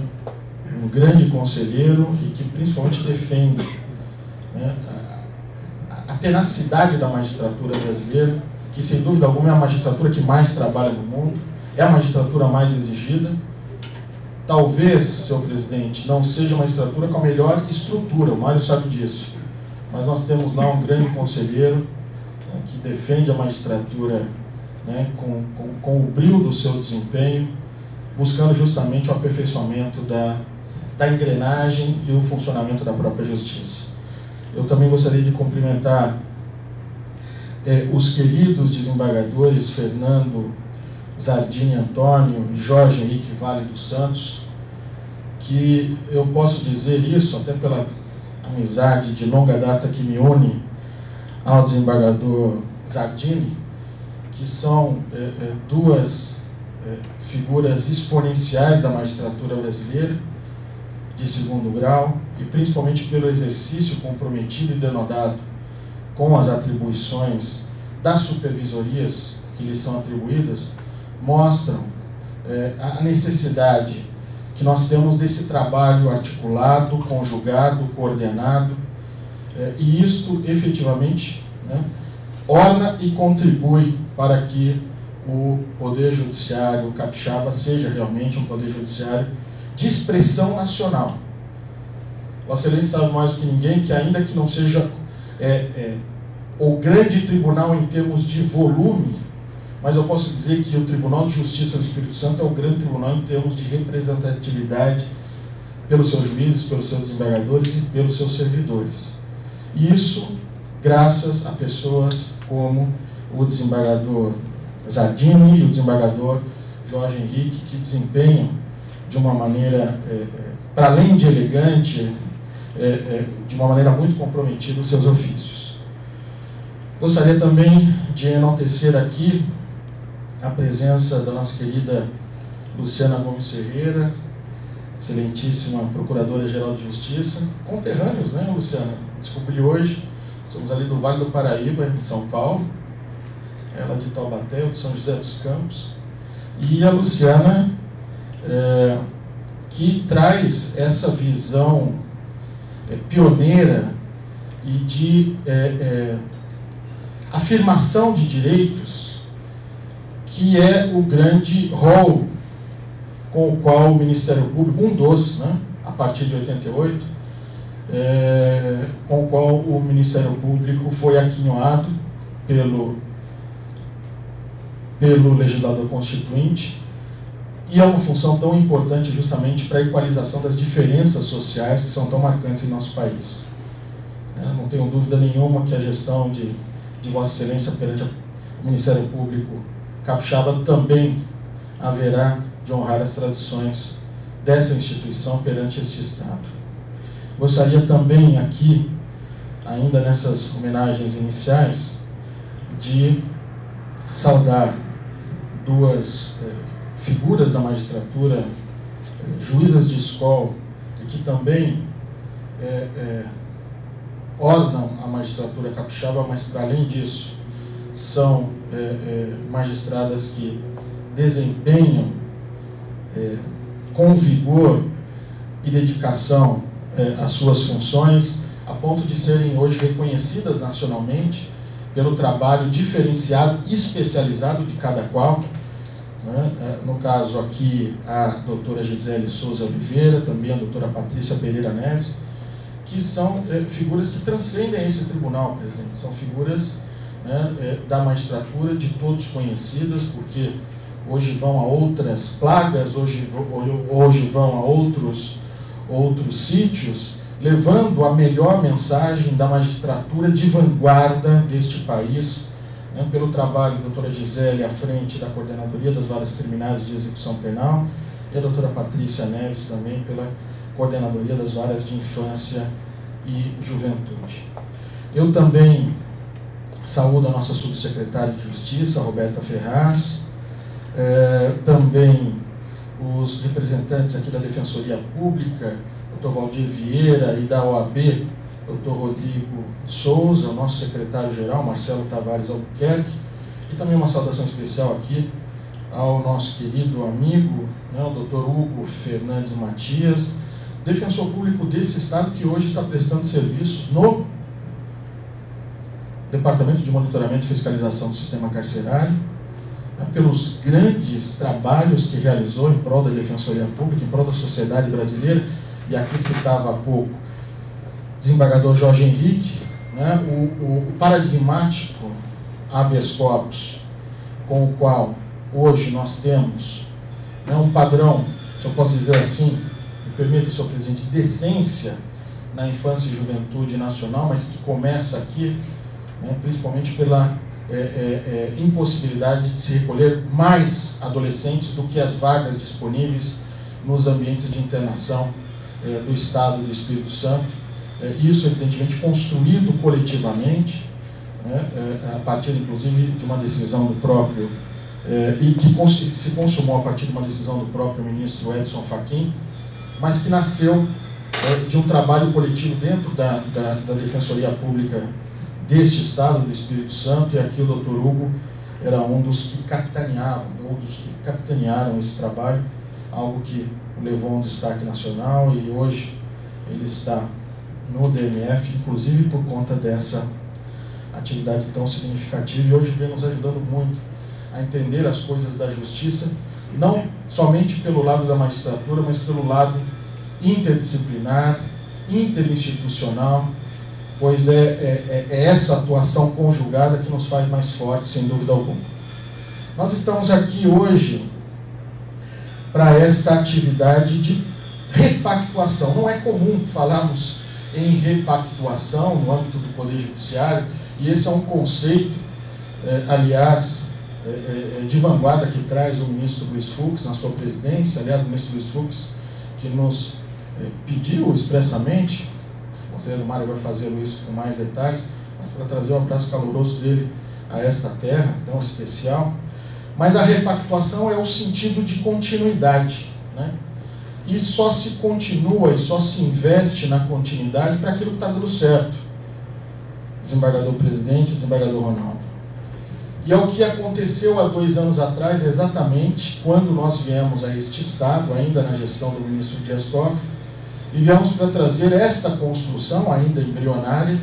um grande conselheiro e que principalmente defende, né, a tenacidade da magistratura brasileira, que sem dúvida alguma é a magistratura que mais trabalha no mundo, é a magistratura mais exigida. Talvez, senhor presidente, não seja uma magistratura com a melhor estrutura, o Mário sabe disso, mas nós temos lá um grande conselheiro, né, que defende a magistratura, né, com o brio do seu desempenho, buscando justamente o aperfeiçoamento da engrenagem e o funcionamento da própria justiça. Eu também gostaria de cumprimentar os queridos desembargadores Fernando Zardini Antônio e Jorge Henrique Vale dos Santos, que eu posso dizer isso até pela amizade de longa data que me une ao desembargador Zardini, que são duas figuras exponenciais da magistratura brasileira, de segundo grau, e principalmente pelo exercício comprometido e denodado com as atribuições das supervisorias que lhes são atribuídas, mostram a necessidade que nós temos desse trabalho articulado, conjugado, coordenado, e isto efetivamente, né, orna e contribui para que o Poder Judiciário capixaba seja realmente um Poder Judiciário de expressão nacional. Vossa Excelência sabe mais do que ninguém que, ainda que não seja o grande tribunal em termos de volume, mas eu posso dizer que o Tribunal de Justiça do Espírito Santo é o grande tribunal em termos de representatividade pelos seus juízes, pelos seus desembargadores e pelos seus servidores. E isso graças a pessoas como o desembargador Zardini e o desembargador Jorge Henrique, que desempenham de uma maneira, para além de elegante, de uma maneira muito comprometida os seus ofícios. Gostaria também de enaltecer aqui a presença da nossa querida Luciana Gomes Ferreira, excelentíssima Procuradora-Geral de Justiça, conterrâneos, né, Luciana? Descobri hoje, somos ali do Vale do Paraíba, em São Paulo, ela de Taubaté, eu de São José dos Campos, e a Luciana, que traz essa visão pioneira e de afirmação de direitos, que é o grande rol com o qual o Ministério Público, um dos, né, a partir de 88, com o qual o Ministério Público foi aquinhoado pelo legislador constituinte, e é uma função tão importante justamente para a equalização das diferenças sociais que são tão marcantes em nosso país. Não tenho dúvida nenhuma que a gestão de Vossa Excelência perante o Ministério Público capixaba também haverá de honrar as tradições dessa instituição perante este Estado. Gostaria também aqui, ainda nessas homenagens iniciais, de saudar duas figuras da magistratura, juízas de escola, e que também ornam a magistratura capixaba, mas para além disso são magistradas que desempenham com vigor e dedicação as suas funções, a ponto de serem hoje reconhecidas nacionalmente pelo trabalho diferenciado e especializado de cada qual. No caso aqui, a doutora Gisele Souza Oliveira, também a doutora Patrícia Pereira Neves, que são figuras que transcendem esse tribunal, presidente. São figuras da magistratura, de todos conhecidas, porque hoje vão a outras plagas, hoje vão a outros sítios, levando a melhor mensagem da magistratura de vanguarda deste país, né, pelo trabalho da doutora Gisele à frente da Coordenadoria das Varas Criminais de Execução Penal e a doutora Patrícia Neves também pela Coordenadoria das Varas de Infância e Juventude. Eu também saúdo a nossa subsecretária de Justiça, Roberta Ferraz, também os representantes aqui da Defensoria Pública, Dr. Valdir Vieira, e da OAB, Dr. Rodrigo Souza, o nosso secretário-geral, Marcelo Tavares Albuquerque, e também uma saudação especial aqui ao nosso querido amigo, né, o Dr. Hugo Fernandes Matias, defensor público desse Estado, que hoje está prestando serviços no Departamento de Monitoramento e Fiscalização do Sistema Carcerário, né, pelos grandes trabalhos que realizou em prol da Defensoria Pública, em prol da sociedade brasileira, e aqui citava há pouco desembargador Jorge Henrique, né, o paradigmático habeas corpus, com o qual hoje nós temos, né, um padrão, se eu posso dizer assim, me permita, senhor presidente, de decência na infância e juventude nacional, mas que começa aqui, né, principalmente pela impossibilidade de se recolher mais adolescentes do que as vagas disponíveis nos ambientes de internação do Estado do Espírito Santo. Isso, evidentemente, construído coletivamente, né, a partir, inclusive, de uma decisão do próprio, e que se consumou a partir de uma decisão do próprio ministro Edson Fachin, mas que nasceu de um trabalho coletivo dentro da Defensoria Pública deste Estado do Espírito Santo, e aqui o Dr. Hugo era um dos que capitaneavam, ou dos que capitanearam esse trabalho, algo que o levou a um destaque nacional, e hoje ele está no DMF, inclusive por conta dessa atividade tão significativa, e hoje vem nos ajudando muito a entender as coisas da justiça, não somente pelo lado da magistratura, mas pelo lado interdisciplinar, interinstitucional, pois é essa atuação conjugada que nos faz mais fortes, sem dúvida alguma. Nós estamos aqui hoje para esta atividade de repactuação. Não é comum falarmos em repactuação no âmbito do Poder Judiciário, e esse é um conceito, aliás, de vanguarda que traz o ministro Luiz Fux na sua presidência, aliás, o ministro Luiz Fux, que nos pediu expressamente, o conselheiro Mário vai fazê-lo isso com mais detalhes, mas para trazer um abraço caloroso dele a esta terra tão especial. Mas a repactuação é o sentido de continuidade, né? E só se continua e só se investe na continuidade para aquilo que está dando certo. Desembargador presidente, desembargador Ronaldo. E é o que aconteceu há 2 anos atrás, exatamente quando nós viemos a este Estado, ainda na gestão do ministro Dias Toffoli, e viemos para trazer esta construção, ainda embrionária,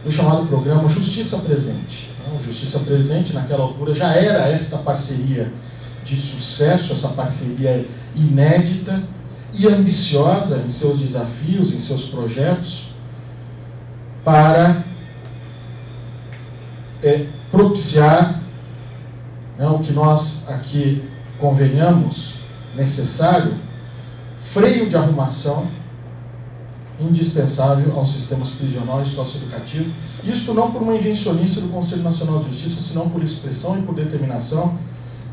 do chamado programa Justiça Presente. O Justiça Presente, naquela altura, já era esta parceria de sucesso, essa parceria inédita e ambiciosa em seus desafios, em seus projetos, para propiciar, né, o que nós aqui convenhamos necessário, freio de arrumação indispensável aos sistemas prisional e socioeducativo. Isto não por uma invencionice do Conselho Nacional de Justiça, senão por expressão e por determinação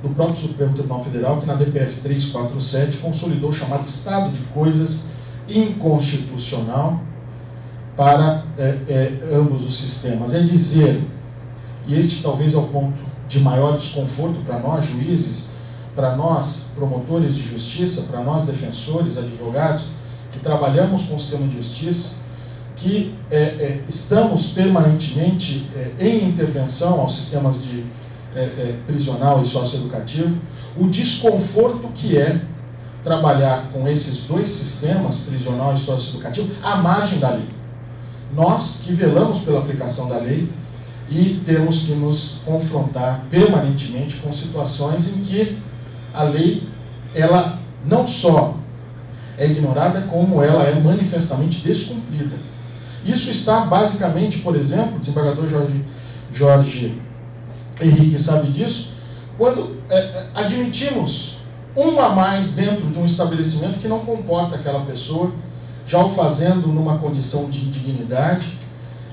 do próprio Supremo Tribunal Federal, que na DPF 347 consolidou o chamado estado de coisas inconstitucional para ambos os sistemas. É dizer, e este talvez é o ponto de maior desconforto para nós juízes, para nós promotores de justiça, para nós defensores, advogados, que trabalhamos com o sistema de justiça, que estamos permanentemente em intervenção aos sistemas de prisional e socioeducativo, o desconforto que é trabalhar com esses 2 sistemas, prisional e socioeducativo, à margem da lei. Nós que velamos pela aplicação da lei e temos que nos confrontar permanentemente com situações em que a lei, ela não só é ignorada, como ela é manifestamente descumprida. Isso está basicamente, por exemplo, o desembargador Jorge Henrique sabe disso, quando admitimos um a mais dentro de um estabelecimento que não comporta aquela pessoa, já o fazendo numa condição de indignidade,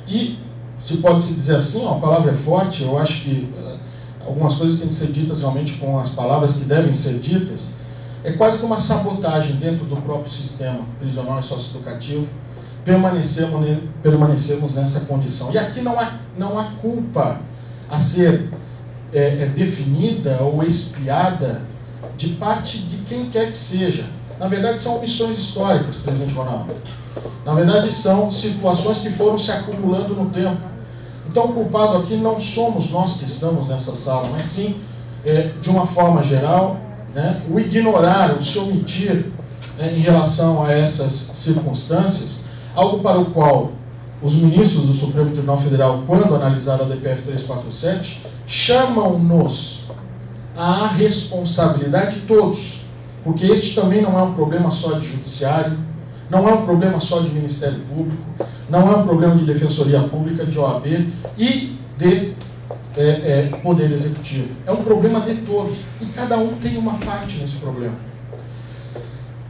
e se pode se dizer assim, ó, a palavra é forte, eu acho que algumas coisas têm que ser ditas realmente com as palavras que devem ser ditas, é quase que uma sabotagem dentro do próprio sistema prisional e socioeducativo, permanecemos nessa condição. E aqui não há culpa a ser definida ou expiada de parte de quem quer que seja. Na verdade, são omissões históricas, presidente Ronaldo. Na verdade, são situações que foram se acumulando no tempo. Então, o culpado aqui não somos nós que estamos nessa sala, mas sim, de uma forma geral, né, o ignorar, o se omitir, né, em relação a essas circunstâncias, algo para o qual os ministros do Supremo Tribunal Federal, quando analisaram a DPF 347, chamam-nos à responsabilidade todos, porque este também não é um problema só de judiciário, não é um problema só de Ministério Público, não é um problema de Defensoria Pública, de OAB e de Poder Executivo. É um problema de todos, e cada um tem uma parte nesse problema.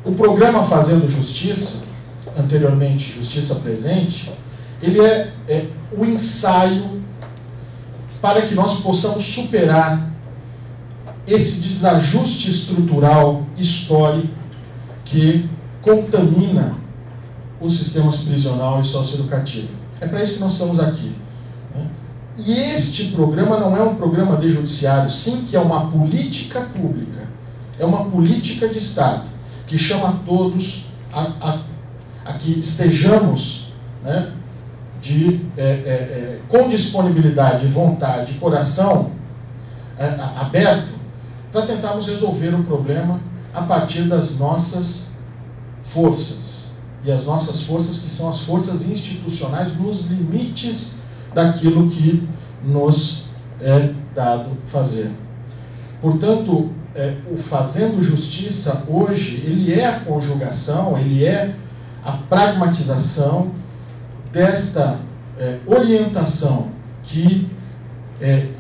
O programa Fazendo Justiça, anteriormente Justiça Presente, ele é o ensaio para que nós possamos superar esse desajuste estrutural histórico que contamina os sistemas prisional e socioeducativo. É para isso que nós estamos aqui. Né? E este programa não é um programa de judiciário, sim, que é uma política pública, é uma política de Estado, que chama a todos a que estejamos, né, com disponibilidade, vontade, coração aberto, para tentarmos resolver o problema a partir das nossas forças. E as nossas forças, que são as forças institucionais, nos limites daquilo que nos é dado fazer. Portanto, o Fazendo Justiça hoje, ele é a conjugação, ele é a pragmatização desta orientação que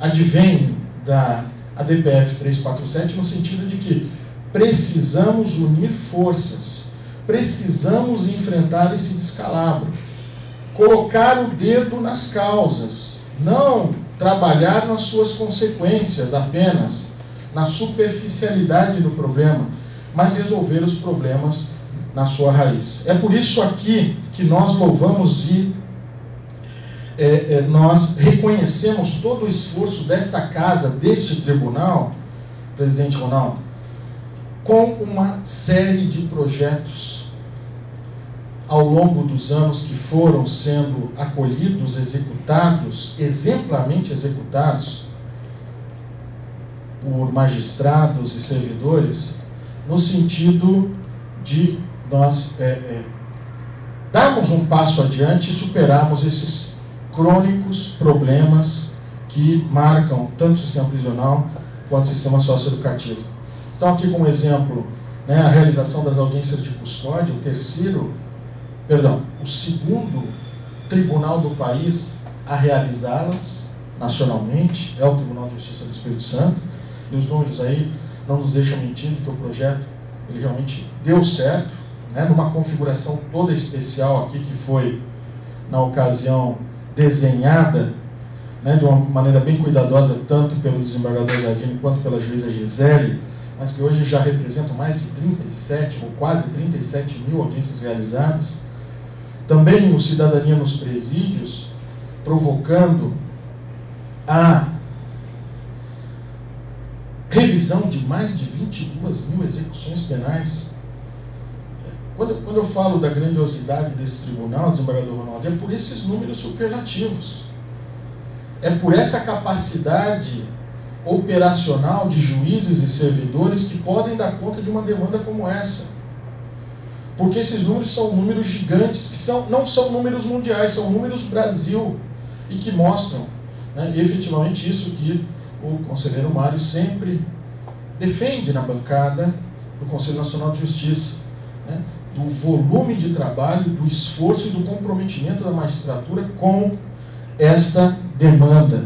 advém da ADPF 347, no sentido de que precisamos unir forças, precisamos enfrentar esse descalabro, colocar o dedo nas causas, não trabalhar nas suas consequências apenas, na superficialidade do problema, mas resolver os problemas na sua raiz. É por isso aqui que nós louvamos e nós reconhecemos todo o esforço desta casa, deste tribunal, presidente Ronaldo, com uma série de projetos ao longo dos anos que foram sendo acolhidos, executados, exemplarmente executados por magistrados e servidores, no sentido de nós darmos um passo adiante e superarmos esses crônicos problemas que marcam tanto o sistema prisional quanto o sistema socioeducativo. Estão aqui como exemplo, né, a realização das audiências de custódia, o segundo tribunal do país a realizá-las nacionalmente, é o Tribunal de Justiça do Espírito Santo, e os números aí não nos deixam mentir que o projeto ele realmente deu certo, né, numa configuração toda especial aqui que foi, na ocasião, desenhada, né, de uma maneira bem cuidadosa, tanto pelo desembargador Zardini quanto pela juíza Gisele, mas que hoje já representam mais de 37 ou quase 37 mil audiências realizadas. Também o Cidadania nos Presídios, provocando a revisão de mais de 22 mil execuções penais. Quando eu falo da grandiosidade desse tribunal, desembargador Ronaldo, é por esses números superlativos. É por essa capacidade operacional de juízes e servidores que podem dar conta de uma demanda como essa. Porque esses números são números gigantes, que não são números mundiais, são números Brasil, e que mostram, né, efetivamente isso que o conselheiro Mário sempre defende na bancada do Conselho Nacional de Justiça, né, do volume de trabalho, do esforço e do comprometimento da magistratura com esta demanda.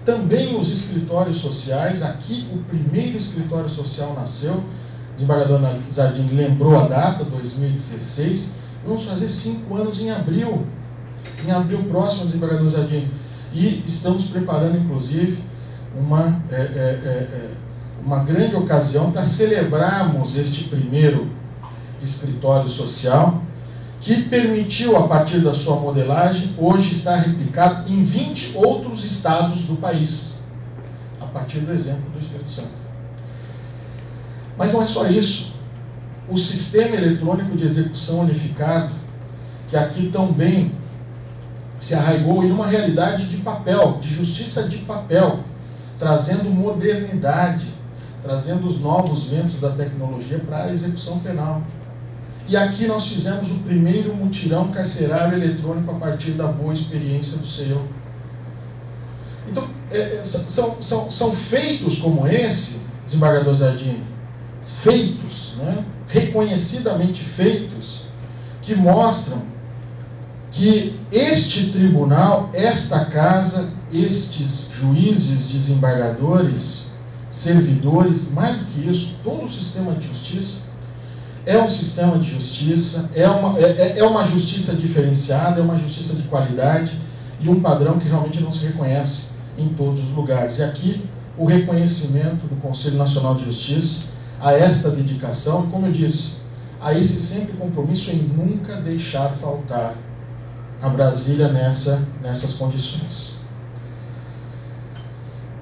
também os escritórios sociais. Aqui o primeiro escritório social nasceu, o desembargador Zardim lembrou a data, 2016, vamos fazer 5 anos em abril próximo, desembargador Zardim, e estamos preparando inclusive uma grande ocasião para celebrarmos este primeiro escritório social, que permitiu, a partir da sua modelagem, hoje estar replicado em 20 outros estados do país, a partir do exemplo do Espírito Santo. Mas não é só isso. O sistema eletrônico de execução unificado, que aqui também se arraigou em uma realidade de papel, de justiça de papel, trazendo modernidade, trazendo os novos ventos da tecnologia para a execução penal. E aqui nós fizemos o primeiro mutirão carcerário eletrônico a partir da boa experiência do CEO. Então, são feitos como esse, desembargador Zardim, feitos, né, reconhecidamente feitos, que mostram que este tribunal, esta casa, estes juízes, desembargadores, servidores, mais do que isso, todo o sistema de justiça, é um sistema de justiça, é uma justiça diferenciada, é uma justiça de qualidade e um padrão que realmente não se reconhece em todos os lugares. E aqui o reconhecimento do Conselho Nacional de Justiça a esta dedicação e, como eu disse, a esse sempre compromisso em nunca deixar faltar a Brasília nessas condições.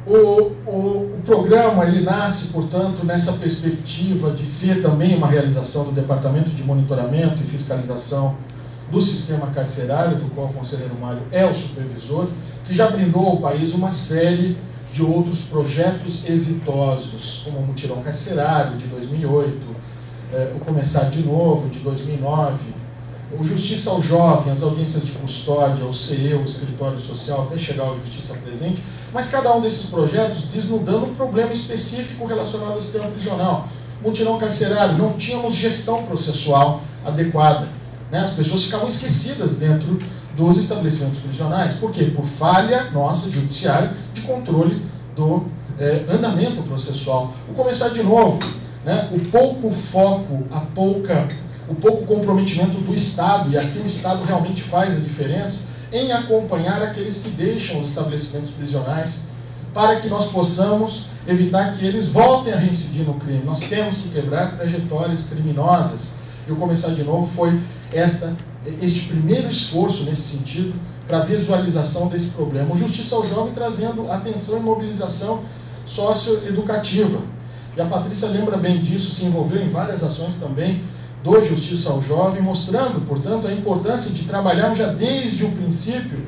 O programa ele nasce, portanto, nessa perspectiva de ser também uma realização do Departamento de Monitoramento e Fiscalização do Sistema Carcerário, do qual o conselheiro Mário é o supervisor, que já brindou ao país uma série de outros projetos exitosos, como o Mutirão Carcerário, de 2008, o Começar de Novo, de 2009, o Justiça ao Jovem, as audiências de custódia, o CE, o Escritório Social, até chegar ao Justiça Presente, mas cada um desses projetos desnudando um problema específico relacionado ao sistema prisional. Mutirão Carcerário, não tínhamos gestão processual adequada, né? As pessoas ficavam esquecidas dentro dos estabelecimentos prisionais. Por quê? Por falha nossa, judiciária, de controle do andamento processual. O Começar de Novo, né? O pouco foco, o pouco comprometimento do Estado, e aqui o Estado realmente faz a diferença, em acompanhar aqueles que deixam os estabelecimentos prisionais, para que nós possamos evitar que eles voltem a reincidir no crime. Nós temos que quebrar trajetórias criminosas. E o Começar de Novo foi este primeiro esforço nesse sentido, para a visualização desse problema. O Justiça ao Jovem trazendo atenção e mobilização socioeducativa. E a Patrícia lembra bem disso, se envolveu em várias ações também do Justiça ao Jovem, mostrando, portanto, a importância de trabalharmos já desde o princípio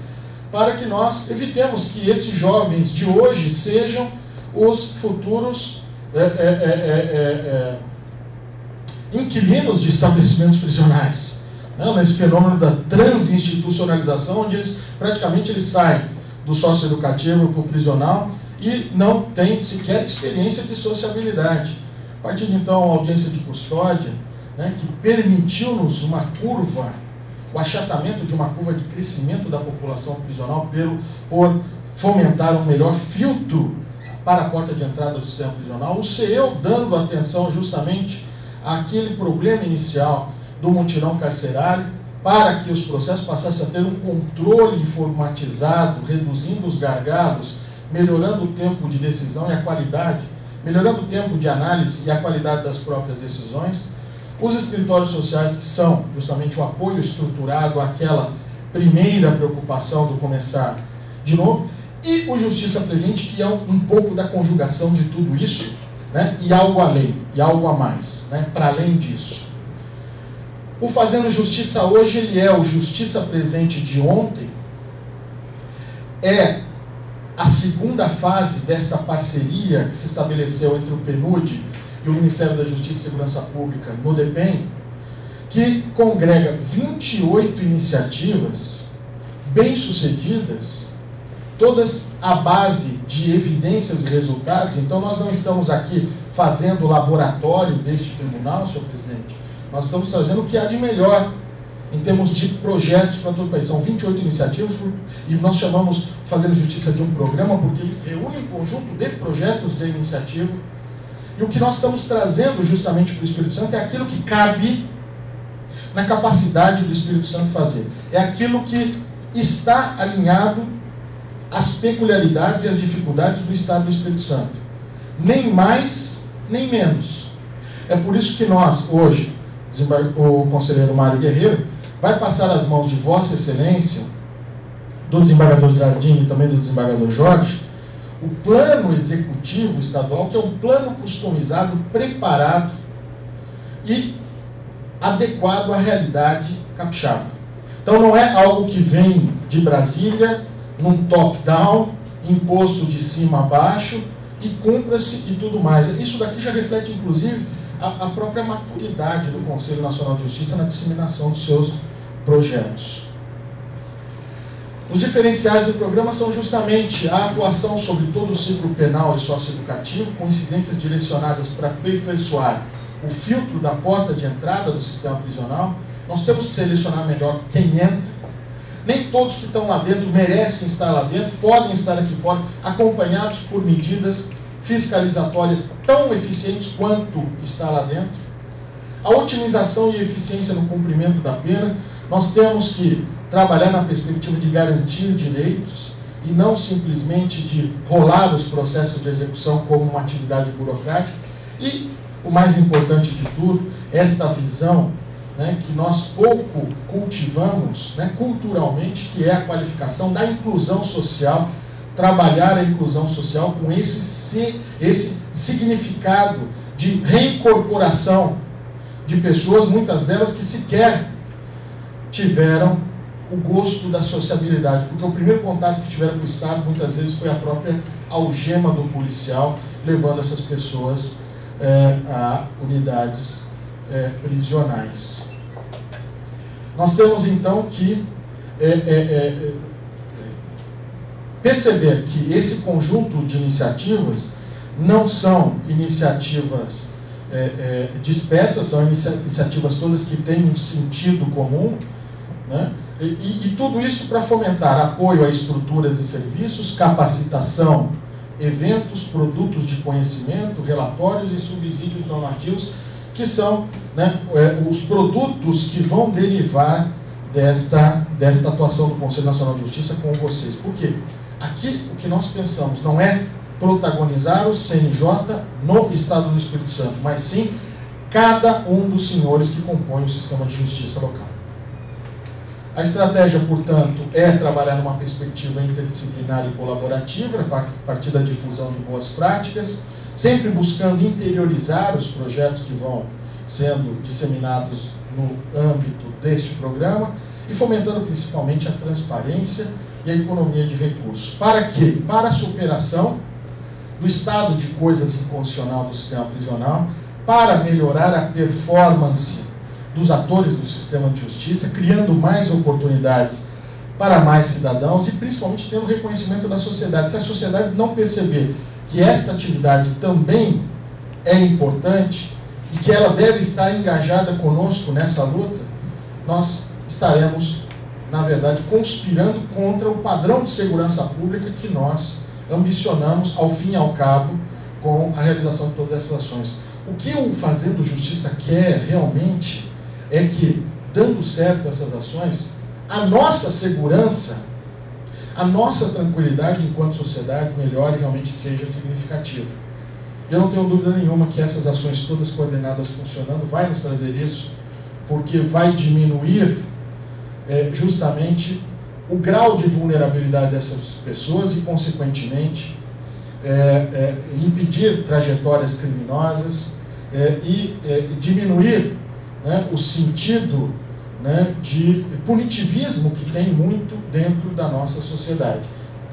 para que nós evitemos que esses jovens de hoje sejam os futuros inquilinos de estabelecimentos prisionais. Nesse fenômeno da transinstitucionalização, onde eles praticamente saem do socioeducativo para o prisional e não têm sequer experiência de sociabilidade. A partir de então, a audiência de custódia, né, que permitiu-nos uma curva, o achatamento de uma curva de crescimento da população prisional por fomentar um melhor filtro para a porta de entrada do sistema prisional. O CEU dando atenção justamente àquele problema inicial do mutirão carcerário, para que os processos passassem a ter um controle informatizado, reduzindo os gargalos, melhorando o tempo de decisão e a qualidade, melhorando o tempo de análise e a qualidade das próprias decisões. Os escritórios sociais, que são justamente o apoio estruturado àquela primeira preocupação do Começar de Novo, e o Justiça Presente, que é um pouco da conjugação de tudo isso, né, e algo além, e algo a mais, né, para além disso. O Fazendo Justiça hoje, ele é o Justiça Presente de ontem, é a segunda fase desta parceria que se estabeleceu entre o PNUD e o Ministério da Justiça e Segurança Pública no DEPEN, que congrega 28 iniciativas bem-sucedidas, todas à base de evidências e resultados. Então, nós não estamos aqui fazendo o laboratório deste tribunal, senhor presidente, nós estamos trazendo o que há de melhor em termos de projetos para todo o país. São 28 iniciativas e nós chamamos Fazendo Justiça de um programa porque ele reúne um conjunto de projetos de iniciativa. E o que nós estamos trazendo justamente para o Espírito Santo é aquilo que cabe na capacidade do Espírito Santo fazer. É aquilo que está alinhado às peculiaridades e às dificuldades do Estado do Espírito Santo. Nem mais, nem menos. É por isso que nós, hoje, o conselheiro Mário Guerreiro, vai passar as mãos de Vossa Excelência, do desembargador Jardim e também do desembargador Jorge, o plano executivo estadual, que é um plano customizado, preparado e adequado à realidade capixaba. Então não é algo que vem de Brasília, num top-down, imposto de cima a baixo, e cumpra-se e tudo mais. Isso daqui já reflete, inclusive, a própria maturidade do Conselho Nacional de Justiça na disseminação dos seus projetos. Os diferenciais do programa são justamente a atuação sobre todo o ciclo penal e socioeducativo, com incidências direcionadas para aperfeiçoar o filtro da porta de entrada do sistema prisional. Nós temos que selecionar melhor quem entra. Nem todos que estão lá dentro merecem estar lá dentro, podem estar aqui fora, acompanhados por medidas fiscalizatórias tão eficientes quanto está lá dentro. A otimização e eficiência no cumprimento da pena, nós temos que trabalhar na perspectiva de garantir direitos e não simplesmente de rolar os processos de execução como uma atividade burocrática. E o mais importante de tudo, esta visão, né, que nós pouco cultivamos, né, culturalmente, que é a qualificação da inclusão social, trabalhar a inclusão social com esse significado de reincorporação de pessoas, muitas delas que sequer tiveram o gosto da sociabilidade, porque o primeiro contato que tiveram com o Estado, muitas vezes, foi a própria algema do policial, levando essas pessoas a unidades prisionais. Nós temos, então, que perceber que esse conjunto de iniciativas não são iniciativas dispersas, são iniciativas todas que têm um sentido comum, né? E tudo isso para fomentar apoio a estruturas e serviços, capacitação, eventos, produtos de conhecimento, relatórios e subsídios normativos, que são, né, os produtos que vão derivar desta atuação do Conselho Nacional de Justiça com vocês. Por quê? Aqui o que nós pensamos não é protagonizar o CNJ no Estado do Espírito Santo, mas sim cada um dos senhores que compõem o sistema de justiça local. A estratégia, portanto, é trabalhar numa perspectiva interdisciplinar e colaborativa, a partir da difusão de boas práticas, sempre buscando interiorizar os projetos que vão sendo disseminados no âmbito deste programa e fomentando principalmente a transparência e a economia de recursos. Para quê? Para a superação do estado de coisas inconstitucional do sistema prisional, para melhorar a performance dos atores do sistema de justiça, criando mais oportunidades para mais cidadãos e principalmente tendo reconhecimento da sociedade. Se a sociedade não perceber que esta atividade também é importante e que ela deve estar engajada conosco nessa luta, nós estaremos, na verdade, conspirando contra o padrão de segurança pública que nós ambicionamos, ao fim e ao cabo, com a realização de todas essas ações. O que o Fazendo Justiça quer realmente é que, dando certo essas ações, a nossa segurança, a nossa tranquilidade enquanto sociedade melhore e realmente seja significativa. Eu não tenho dúvida nenhuma que essas ações todas coordenadas funcionando vai nos trazer isso, porque vai diminuir justamente o grau de vulnerabilidade dessas pessoas e, consequentemente, impedir trajetórias criminosas e diminuir, né, o sentido, né, de punitivismo que tem muito dentro da nossa sociedade.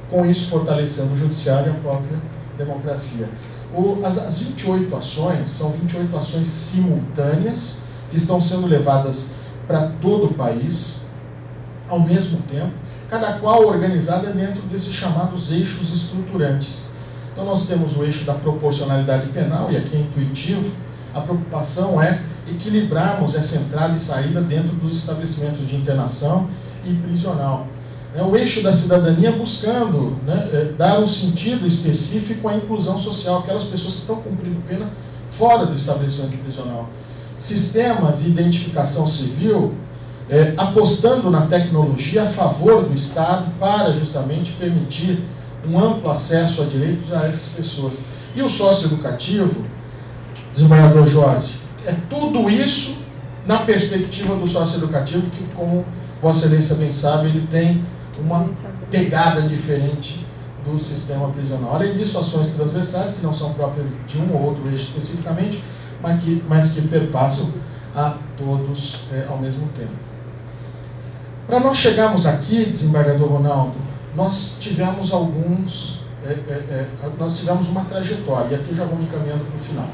Com isso, fortalecendo o judiciário e a própria democracia. As 28 ações são 28 ações simultâneas que estão sendo levadas para todo o país ao mesmo tempo, cada qual organizada dentro desses chamados eixos estruturantes. Então nós temos o eixo da proporcionalidade penal, e aqui é intuitivo, a preocupação é equilibrarmos essa entrada e saída dentro dos estabelecimentos de internação e prisional. O eixo da cidadania buscando, né, dar um sentido específico à inclusão social, aquelas pessoas que estão cumprindo pena fora do estabelecimento prisional. Sistemas de identificação civil, apostando na tecnologia a favor do Estado para justamente permitir um amplo acesso a direitos a essas pessoas. E o socioeducativo, desembargador Jorge, é tudo isso na perspectiva do socioeducativo que, como Vossa Excelência bem sabe, ele tem uma pegada diferente do sistema prisional. Além disso, ações transversais, que não são próprias de um ou outro eixo especificamente, mas que perpassam a todos ao mesmo tempo. Para nós chegarmos aqui, desembargador Ronaldo, nós tivemos nós tivemos uma trajetória, e aqui eu já vou me encaminhando para o final.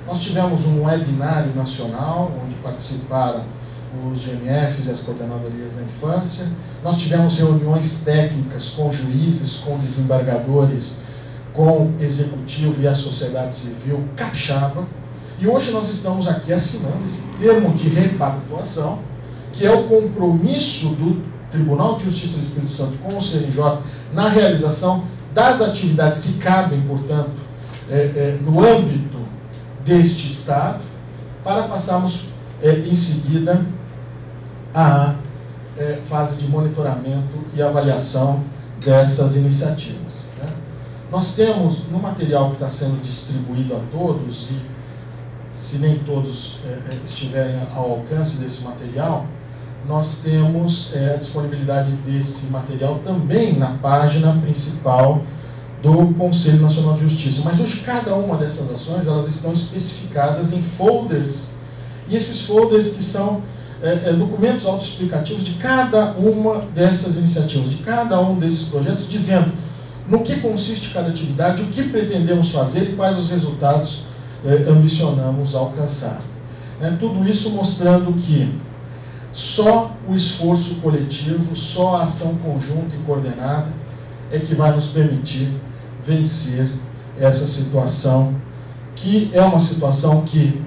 Nós tivemos um webinário nacional, onde participaram os GMFs e as coordenadorias da infância. Nós tivemos reuniões técnicas com juízes, com desembargadores, com o executivo e a sociedade civil capixaba. E hoje nós estamos aqui assinando esse termo de repactuação, que é o compromisso do Tribunal de Justiça do Espírito Santo com o CNJ na realização das atividades que cabem, portanto, no âmbito deste Estado, para passarmos em seguida a fase de monitoramento e avaliação dessas iniciativas. Né? Nós temos, no material que está sendo distribuído a todos, e se nem todos estiverem ao alcance desse material, nós temos a disponibilidade desse material também na página principal do Conselho Nacional de Justiça. Mas hoje cada uma dessas ações elas estão especificadas em folders, e esses folders que são documentos autoexplicativos de cada uma dessas iniciativas, de cada um desses projetos, dizendo no que consiste cada atividade, o que pretendemos fazer e quais os resultados ambicionamos alcançar. Tudo isso mostrando que só o esforço coletivo, só a ação conjunta e coordenada é que vai nos permitir vencer essa situação, que é uma situação que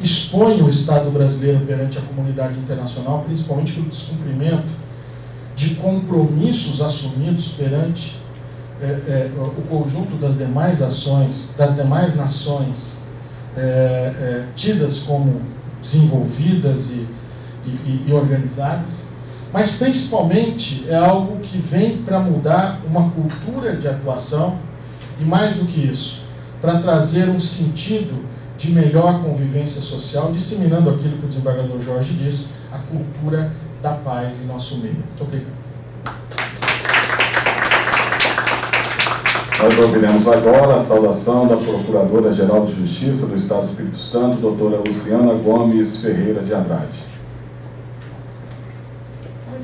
expõe o Estado brasileiro perante a comunidade internacional, principalmente pelo descumprimento de compromissos assumidos perante o conjunto das demais ações, das demais nações tidas como desenvolvidas e organizadas, mas principalmente é algo que vem para mudar uma cultura de atuação e, mais do que isso, para trazer um sentido de melhor convivência social, disseminando aquilo que o desembargador Jorge disse, a cultura da paz em nosso meio. Muito obrigado. Nós ouviremos agora a saudação da Procuradora-Geral de Justiça do Estado do Espírito Santo, doutora Luciana Gomes Ferreira de Andrade.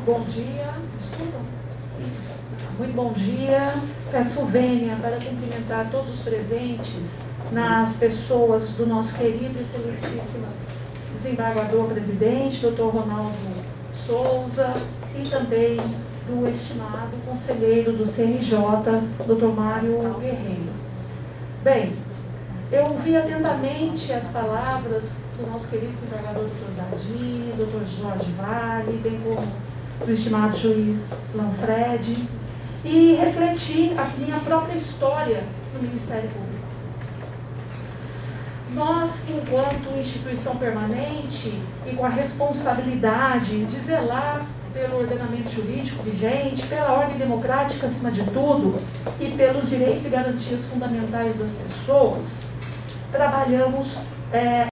Bom dia, desculpa. Muito bom dia. Peço vênia para cumprimentar todos os presentes nas pessoas do nosso querido e excelentíssimo desembargador presidente, doutor Ronaldo Souza, e também do estimado conselheiro do CNJ, doutor Mário Guerreiro. Bem, eu ouvi atentamente as palavras do nosso querido desembargador doutor Zardi, doutor Jorge Vale, bem como do estimado juiz Lanfred, e refleti a minha própria história no Ministério Público. Nós, enquanto instituição permanente e com a responsabilidade de zelar pelo ordenamento jurídico vigente, pela ordem democrática acima de tudo e pelos direitos e garantias fundamentais das pessoas, trabalhamos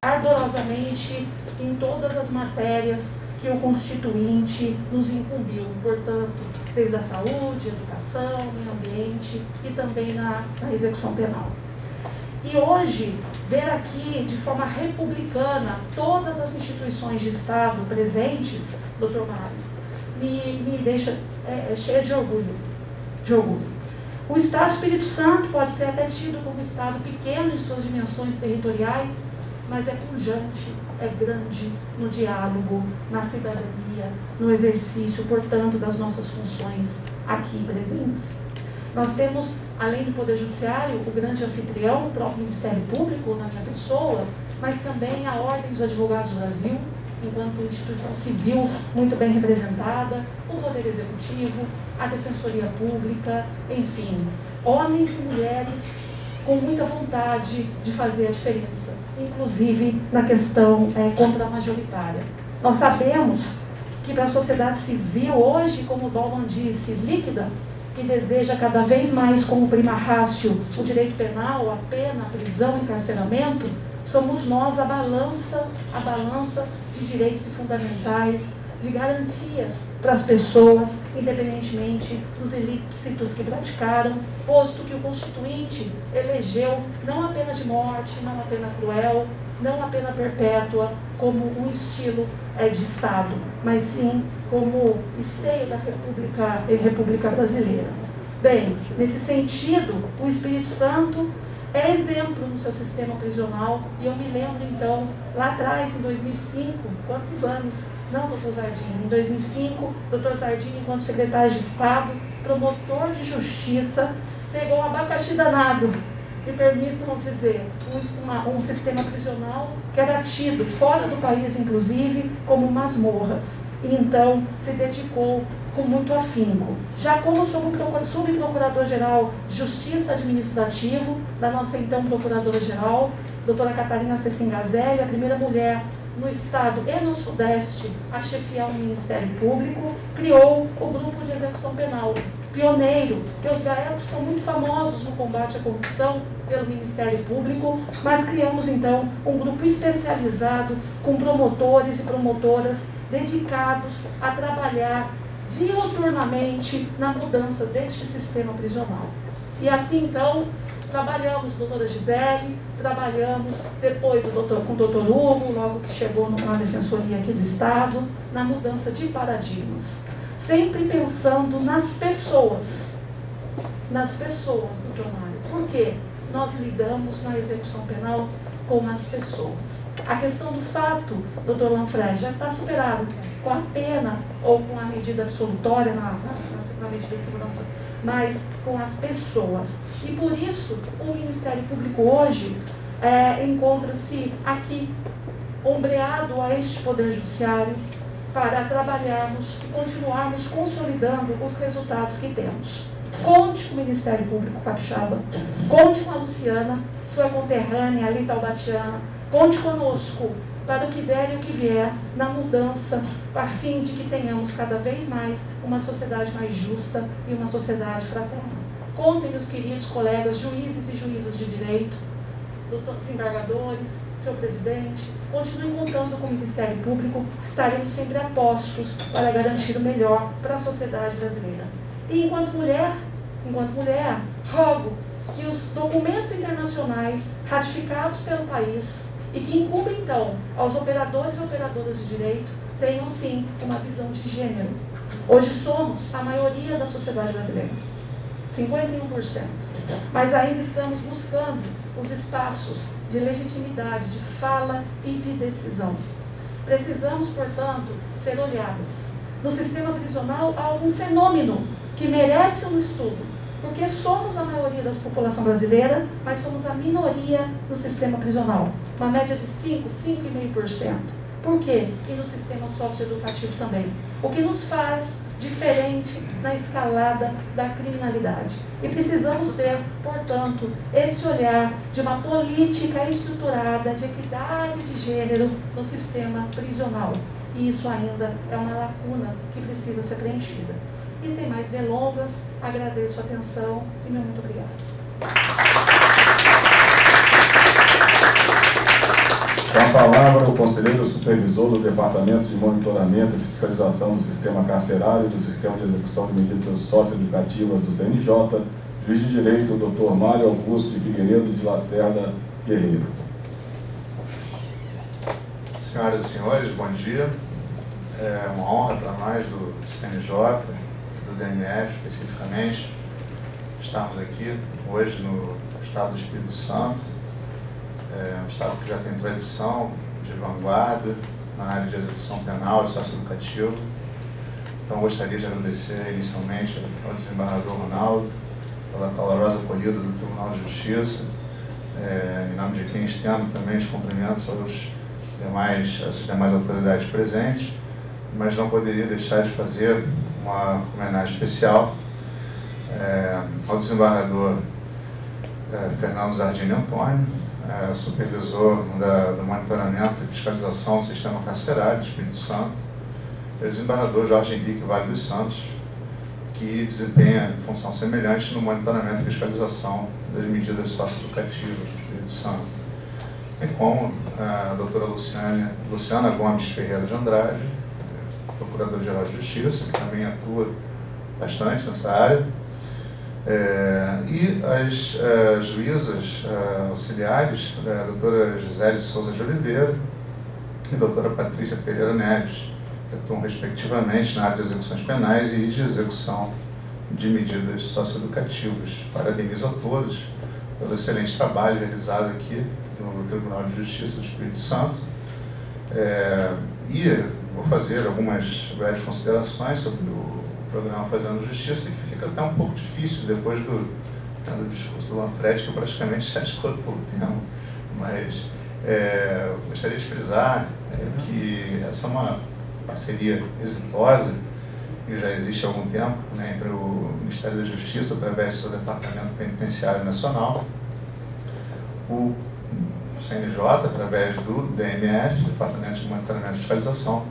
ardorosamente em todas as matérias que o Constituinte nos incumbiu, portanto, desde a saúde, educação, meio ambiente e também na execução penal. E hoje, ver aqui de forma republicana todas as instituições de Estado presentes, doutor Mário, me deixa cheia de orgulho. O Estado do Espírito Santo pode ser até tido como um Estado pequeno em suas dimensões territoriais, mas é pujante, é grande no diálogo, na cidadania, no exercício, portanto, das nossas funções aqui presentes. Nós temos, além do Poder Judiciário, o grande anfitrião, o próprio Ministério Público, na minha pessoa, mas também a Ordem dos Advogados do Brasil, enquanto instituição civil muito bem representada, o Poder Executivo, a Defensoria Pública, enfim, homens e mulheres com muita vontade de fazer a diferença, inclusive na questão contra-majoritária. Nós sabemos que para a sociedade civil hoje, como o Bauman disse, líquida, que deseja cada vez mais como prima ratio o direito penal, a pena, a prisão, o encarceramento, somos nós a balança de direitos fundamentais, de garantias para as pessoas, independentemente dos ilícitos que praticaram, posto que o Constituinte elegeu não a pena de morte, não a pena cruel, não a pena perpétua como um estilo de Estado, mas sim como esteio da República Brasileira. Bem, nesse sentido, o Espírito Santo é exemplo no seu sistema prisional, e eu me lembro então, lá atrás, em 2005, quantos anos? Não, doutor Zardim, em 2005, doutor Zardim, enquanto secretário de Estado, promotor de justiça, pegou um abacaxi danado, me permitam dizer, um sistema prisional que era tido, fora do país inclusive, como masmorras. E então se dedicou com muito afinco. Já como subprocurador-geral de Justiça Administrativo, da nossa então procuradora-geral, doutora Catarina Cecim-Gazelli, a primeira mulher no Estado e no Sudeste a chefiar o Ministério Público, criou o Grupo de Execução Penal, pioneiro, que os gaélicos são muito famosos no combate à corrupção pelo Ministério Público, mas criamos então um grupo especializado com promotores e promotoras dedicados a trabalhar diuturnamente na mudança deste sistema prisional. E assim então, trabalhamos, doutora Gisele, trabalhamos depois com o doutor Hugo, logo que chegou na Defensoria aqui do Estado, na mudança de paradigmas. Sempre pensando nas pessoas, doutor Mário. Por quê? Nós lidamos na execução penal com as pessoas. A questão do fato, doutor Lanfredi, já está superada com a pena ou com a medida absolutória na medida de segurança, mas com as pessoas. E por isso, o Ministério Público hoje encontra-se aqui, ombreado a este Poder Judiciário, para trabalharmos e continuarmos consolidando os resultados que temos. Conte com o Ministério Público Capixaba, conte com a Luciana, sua conterrânea, ali taubatiana, conte conosco para o que der e o que vier na mudança, a fim de que tenhamos cada vez mais uma sociedade mais justa e uma sociedade fraterna. Contem, meus queridos colegas, juízes e juízas de direito, desembargadores, senhor presidente, continuem contando com o Ministério Público, estaremos sempre a postos para garantir o melhor para a sociedade brasileira. E enquanto mulher, rogo que os documentos internacionais ratificados pelo país e que incumbem então aos operadores e operadoras de direito tenham sim uma visão de gênero. Hoje somos a maioria da sociedade brasileira, 51%, mas ainda estamos buscando os espaços de legitimidade, de fala e de decisão. Precisamos, portanto, ser olhadas. No sistema prisional há algum fenômeno que merece um estudo, porque somos a maioria da população brasileira, mas somos a minoria no sistema prisional. Uma média de 5,5%. Por quê? E no sistema socioeducativo também. O que nos faz diferente na escalada da criminalidade. E precisamos ter, portanto, esse olhar de uma política estruturada de equidade de gênero no sistema prisional. E isso ainda é uma lacuna que precisa ser preenchida. E sem mais delongas, agradeço a atenção e meu muito obrigada. Com a palavra, o conselheiro supervisor do Departamento de Monitoramento e Fiscalização do Sistema Carcerário e do Sistema de Execução de Medidas Socioeducativas do CNJ, juiz de direito, o Dr. Mário Augusto de Figueiredo de Lacerda Guerreiro. Senhoras e senhores, bom dia. É uma honra para nós do CNJ, do DMF especificamente, estarmos aqui hoje no Estado do Espírito Santo, um Estado que já tem tradição de vanguarda na área de execução penal e socioeducativa. Então, gostaria de agradecer inicialmente ao desembargador Ronaldo, pela calorosa acolhida do Tribunal de Justiça, em nome de quem estendo também os cumprimentos às demais autoridades presentes, mas não poderia deixar de fazer uma homenagem especial ao desembargador Fernando Zardini Antônio, supervisor do monitoramento e fiscalização do sistema carcerário do Espírito Santo, e o desembargador Jorge Henrique Vale dos Santos, que desempenha função semelhante no monitoramento e fiscalização das medidas socioeducativas do Espírito Santo, bem como a doutora Luciana Gomes Ferreira de Andrade, Procuradora-Geral de Justiça, que também atua bastante nessa área, e as juízas auxiliares, a doutora Gisele Souza de Oliveira e a doutora Patrícia Pereira Neves, que atuam respectivamente na área de execuções penais e de execução de medidas socioeducativas. Parabenizo a todos pelo excelente trabalho realizado aqui no Tribunal de Justiça do Espírito Santo. E vou fazer algumas breves considerações sobre o programa Fazendo Justiça, que fica até um pouco difícil depois do discurso do Lanfred, que praticamente já esgotou o tema. Mas gostaria de frisar que essa é uma parceria exitosa, que já existe há algum tempo, entre o Ministério da Justiça, através do seu Departamento Penitenciário Nacional, o CNJ, através do DMF, Departamento de Monitoramento e Fiscalização,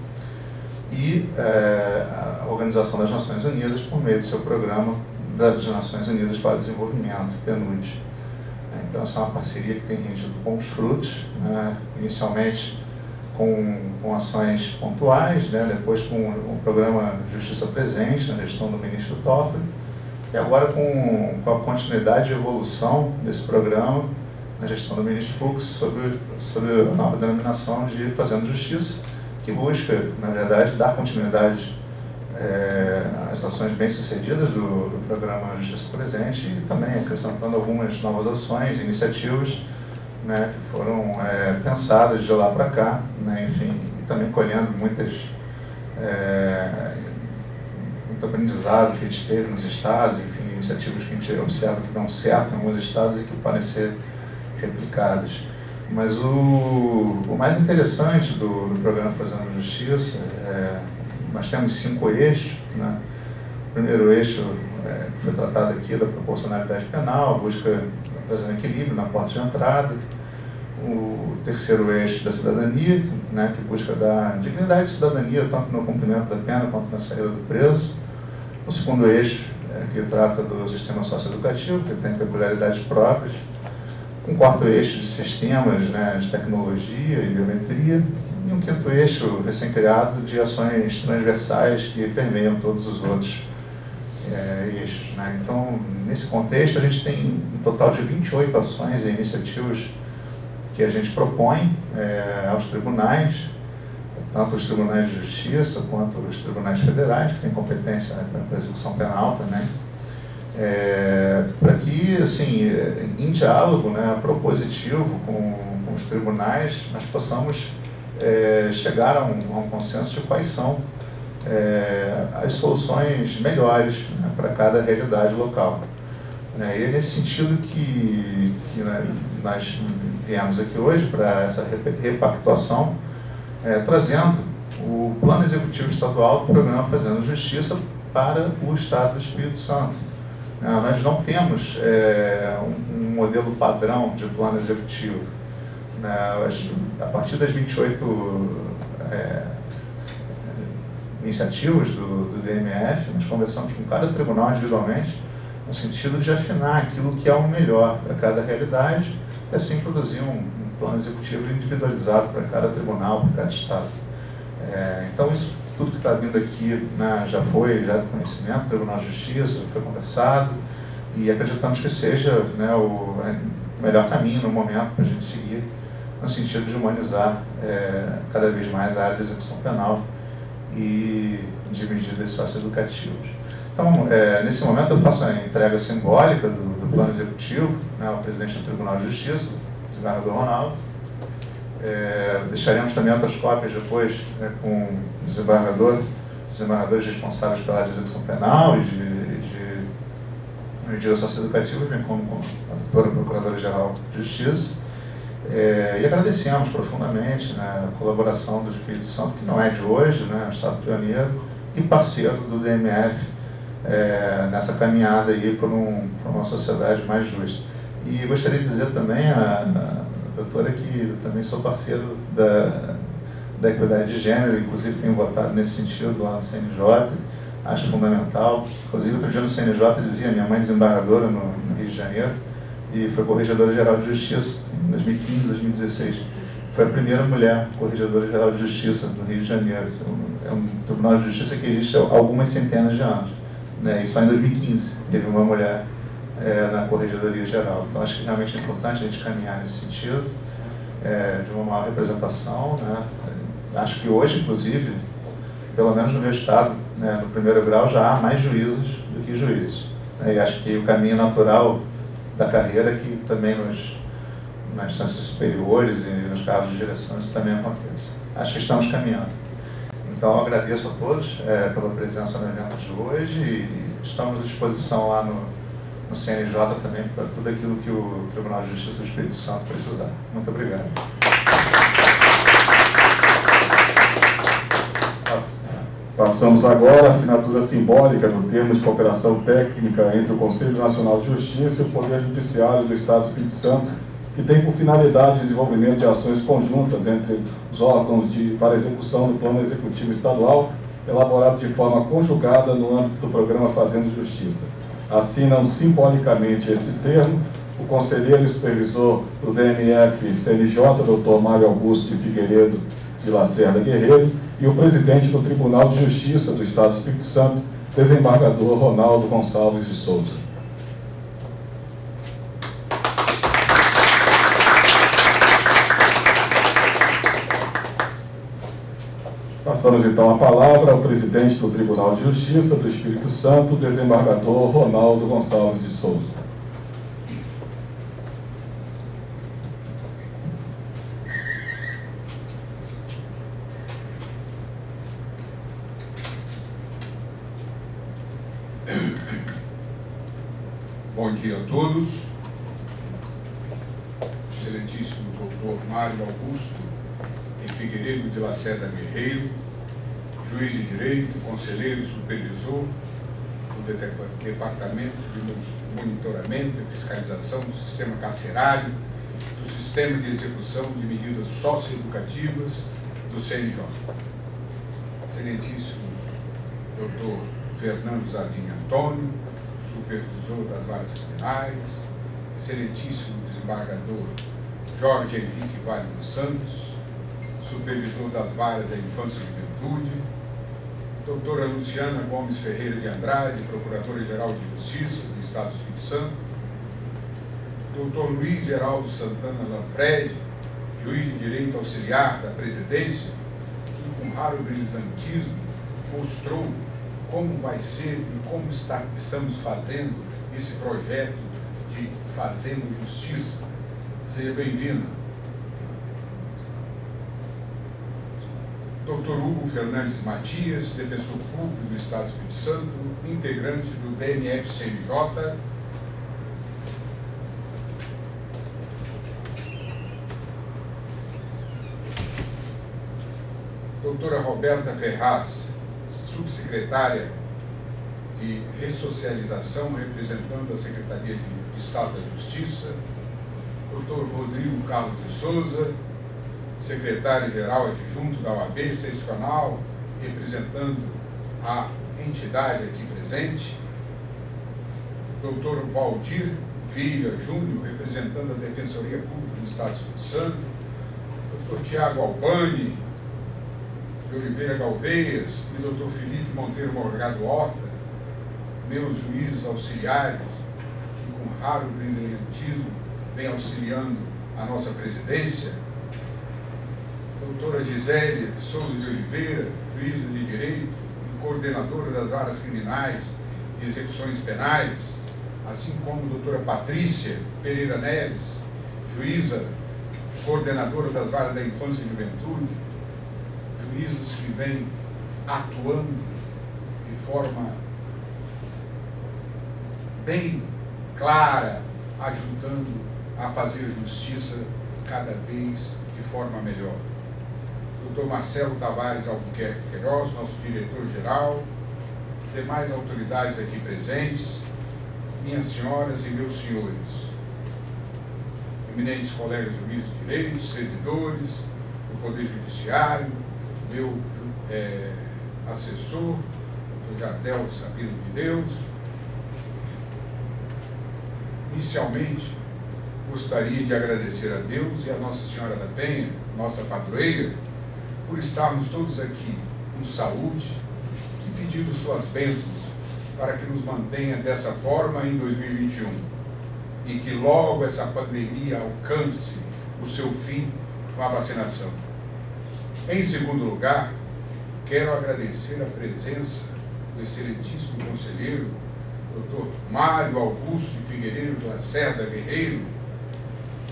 e a Organização das Nações Unidas, por meio do seu Programa das Nações Unidas para o Desenvolvimento, PNUD. Então, essa é uma parceria que tem rendido bons frutos, inicialmente com ações pontuais, depois com o programa Justiça Presente, na gestão do ministro Toffoli, e agora com a continuidade e evolução desse programa na gestão do ministro Fux sobre a nova denominação de Fazendo Justiça, que busca, na verdade, dar continuidade às ações bem-sucedidas do programa Justiça Presente e também acrescentando algumas novas ações, iniciativas, que foram pensadas de lá para cá, enfim, e também colhendo muito aprendizado que a gente teve nos estados, enfim, iniciativas que a gente observa que dão certo em alguns estados e que podem ser replicadas. Mas o mais interessante do programa Fazendo Justiça, nós temos 5 eixos. O primeiro eixo que foi tratado aqui da proporcionalidade penal, busca trazer um equilíbrio na porta de entrada. O terceiro eixo da cidadania, que busca dar dignidade de cidadania, tanto no cumprimento da pena quanto na saída do preso. O segundo eixo, que trata do sistema socioeducativo, que tem peculiaridades próprias. Um quarto eixo de sistemas, de tecnologia e biometria. E um quinto eixo recém-criado de ações transversais que permeiam todos os outros eixos. Então, nesse contexto, a gente tem um total de 28 ações e iniciativas que a gente propõe aos tribunais, tanto os tribunais de justiça quanto os tribunais federais, que têm competência para execução penal também, para que, assim, em diálogo propositivo com os tribunais, nós possamos chegar a um consenso de quais são as soluções melhores para cada realidade local. E é nesse sentido que nós viemos aqui hoje para essa repactuação, trazendo o Plano Executivo Estadual do Programa Fazendo Justiça para o Estado do Espírito Santo. Nós não temos um modelo padrão de plano executivo. A partir das 28 iniciativas do DMF, nós conversamos com cada tribunal individualmente, no sentido de afinar aquilo que é o melhor para cada realidade, e assim produzir um plano executivo individualizado para cada tribunal, para cada estado. Então, isso tudo que está vindo aqui já do conhecimento do Tribunal de Justiça, foi conversado, e acreditamos que seja o melhor caminho no momento para a gente seguir, no sentido de humanizar cada vez mais a área de execução penal e de medidas socioeducativas. Então, nesse momento eu faço a entrega simbólica do plano executivo ao presidente do Tribunal de Justiça, o desembargador Ronaldo. Deixaremos também outras cópias depois com os desembargadores responsáveis pela área de execução penal e medidas socioeducativas, bem como com a doutora Procuradora-Geral de Justiça. E agradecemos profundamente, né, a colaboração do Espírito Santo, que não é de hoje, né, Estado pioneiro e parceiro do DMF nessa caminhada aí para uma sociedade mais justa. E gostaria de dizer também a doutora que eu também sou parceiro da equidade de gênero, inclusive tenho votado nesse sentido lá no CNJ, acho fundamental. Inclusive, outro dia no CNJ dizia, minha mãe desembargadora no Rio de Janeiro, e foi Corregedora-Geral de Justiça em 2015, 2016. Foi a primeira mulher Corregedora-Geral de Justiça no Rio de Janeiro. É um Tribunal de Justiça que existe há algumas centenas de anos, né? Isso foi em 2015, teve uma mulher na Corregedoria Geral. Então, acho que realmente é importante a gente caminhar nesse sentido, de uma maior representação, né? Acho que hoje, inclusive, pelo menos no meu estado, né, no primeiro grau, já há mais juízes do que juízes. E acho que o caminho natural da carreira é que também nas instâncias superiores e nos cargos de direção isso também aconteça. Acho que estamos caminhando. Então, eu agradeço a todos pela presença no evento de hoje e estamos à disposição lá no CNJ também para tudo aquilo que o Tribunal de Justiça do Espírito Santo precisar. Muito obrigado. Passamos agora à assinatura simbólica do termo de cooperação técnica entre o Conselho Nacional de Justiça e o Poder Judiciário do Estado do Espírito Santo, que tem por finalidade o desenvolvimento de ações conjuntas entre os órgãos para a execução do Plano Executivo Estadual, elaborado de forma conjugada no âmbito do Programa Fazendo Justiça. Assinam simbolicamente esse termo o conselheiro e supervisor do DMF-CNJ, Dr. Mário Augusto de Figueiredo de Lacerda Guerreiro, e o presidente do Tribunal de Justiça do Estado do Espírito Santo, desembargador Ronaldo Gonçalves de Souza. Passamos então a palavra ao presidente do Tribunal de Justiça do Espírito Santo, desembargador Ronaldo Gonçalves de Souza. Bom dia a todos. Excelentíssimo doutor Mário Augusto em Figueiredo de Lacerda Guerreiro, juiz de direito, conselheiro e supervisor do Departamento de Monitoramento e Fiscalização do Sistema Carcerário, do Sistema de Execução de Medidas Socioeducativas do CNJ. Excelentíssimo doutor Fernando Zardim Antônio, supervisor das varas criminais, excelentíssimo desembargador Jorge Henrique Vale dos Santos, supervisor das varas da Infância e Juventude, doutora Luciana Gomes Ferreira de Andrade, procuradora-geral de Justiça do Estado do Espírito Santo, doutor Luiz Geraldo Santana Lanfredi, juiz de direito auxiliar da presidência, que com raro brilhantismo mostrou como vai ser e como estamos fazendo esse projeto de Fazendo Justiça. Seja bem-vindo. Dr. Hugo Fernandes Matias, defensor público do Estado do Espírito Santo, integrante do DMF-CNJ. Doutora Roberta Ferraz, subsecretária de Ressocialização, representando a Secretaria de Estado da Justiça, Dr. Rodrigo Carlos de Souza, secretário-geral adjunto da OAB seccional, representando a entidade aqui presente, Dr. Valdir Vieira Júnior, representando a Defensoria Pública do Estado do Espírito Santo, Dr. Tiago Albani de Oliveira Galveias e Dr. Felipe Monteiro Morgado Horta, meus juízes auxiliares, que com raro brilhantismo vem auxiliando a nossa presidência, doutora Gisele Souza de Oliveira, juíza de direito e coordenadora das varas criminais de execuções penais, assim como doutora Patrícia Pereira Neves, juíza coordenadora das varas da infância e juventude, juízes que vêm atuando de forma bem clara, ajudando a fazer justiça cada vez de forma melhor. Dr. Marcelo Tavares Albuquerque Queiroz, nosso diretor-geral, demais autoridades aqui presentes, minhas senhoras e meus senhores, eminentes colegas juízes de direito, servidores do Poder Judiciário, meu assessor, o Jardel Sabino de Deus. Inicialmente, gostaria de agradecer a Deus e a Nossa Senhora da Penha, nossa padroeira, por estarmos todos aqui com saúde e pedindo suas bênçãos para que nos mantenha dessa forma em 2021 e que logo essa pandemia alcance o seu fim com a vacinação. Em segundo lugar, quero agradecer a presença do excelentíssimo conselheiro, Dr. Mário Augusto de Figueiredo Lacerda Guerreiro,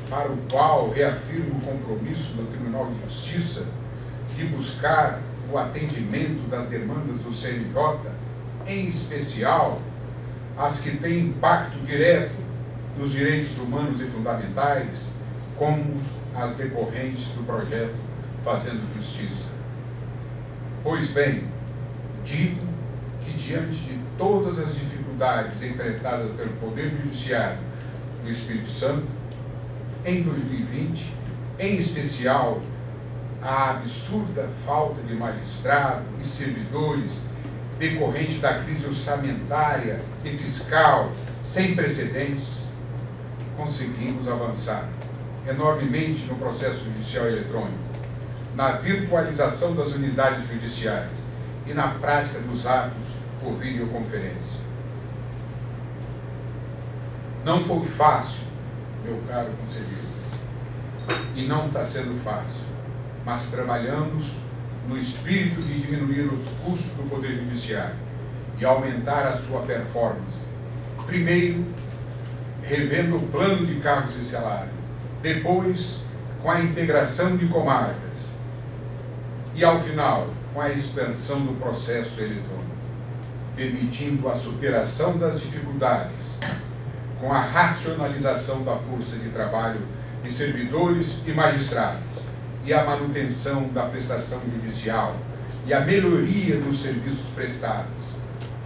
para o qual reafirmo o compromisso do Tribunal de Justiça de buscar o atendimento das demandas do CNJ, em especial as que têm impacto direto nos direitos humanos e fundamentais, como as decorrentes do projeto Fazendo Justiça. Pois bem, digo que diante de todas as dificuldades enfrentadas pelo Poder Judiciário do Espírito Santo, em 2020, em especial a absurda falta de magistrado e servidores decorrente da crise orçamentária e fiscal sem precedentes, conseguimos avançar enormemente no processo judicial eletrônico, na virtualização das unidades judiciais e na prática dos atos por videoconferência. Não foi fácil, meu caro conselheiro, e não está sendo fácil, mas trabalhamos no espírito de diminuir os custos do Poder Judiciário e aumentar a sua performance. Primeiro, revendo o plano de cargos e salário, depois, com a integração de comarcas e, ao final, com a expansão do processo eletrônico, permitindo a superação das dificuldades, com a racionalização da força de trabalho de servidores e magistrados, e a manutenção da prestação judicial e a melhoria dos serviços prestados,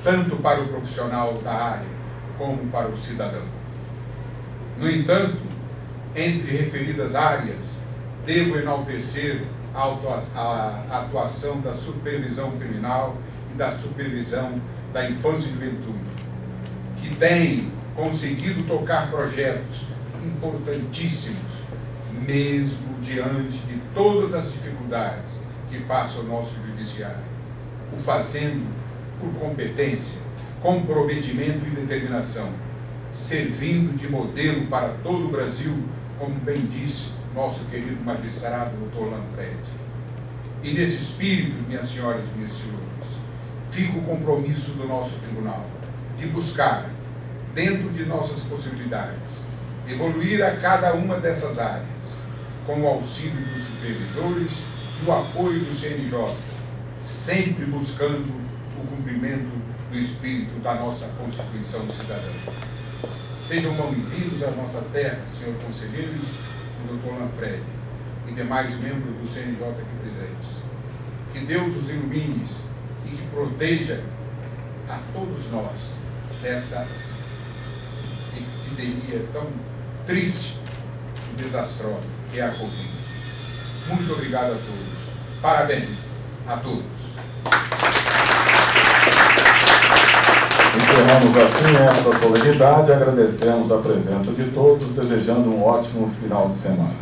tanto para o profissional da área como para o cidadão. No entanto, entre referidas áreas, devo enaltecer a atuação da supervisão criminal e da supervisão da infância e juventude, que tem conseguido tocar projetos importantíssimos, mesmo diante de todas as dificuldades que passa o nosso judiciário, o fazendo por competência, comprometimento e determinação, servindo de modelo para todo o Brasil, como bem disse nosso querido magistrado Dr. Lanfred. E nesse espírito, minhas senhoras e meus senhores, fica o compromisso do nosso tribunal de buscar, dentro de nossas possibilidades, evoluir a cada uma dessas áreas, com o auxílio dos supervisores e o apoio do CNJ, sempre buscando o cumprimento do espírito da nossa Constituição Cidadã. Sejam bem-vindos à nossa terra, senhor conselheiro, o Dr. Lanfred e demais membros do CNJ aqui presentes. Que Deus os ilumine e que proteja a todos nós desta epidemia tão triste e desastrosa que é a Covid. Muito obrigado a todos. Parabéns a todos. Encerramos assim esta solenidade, agradecemos a presença de todos, desejando um ótimo final de semana.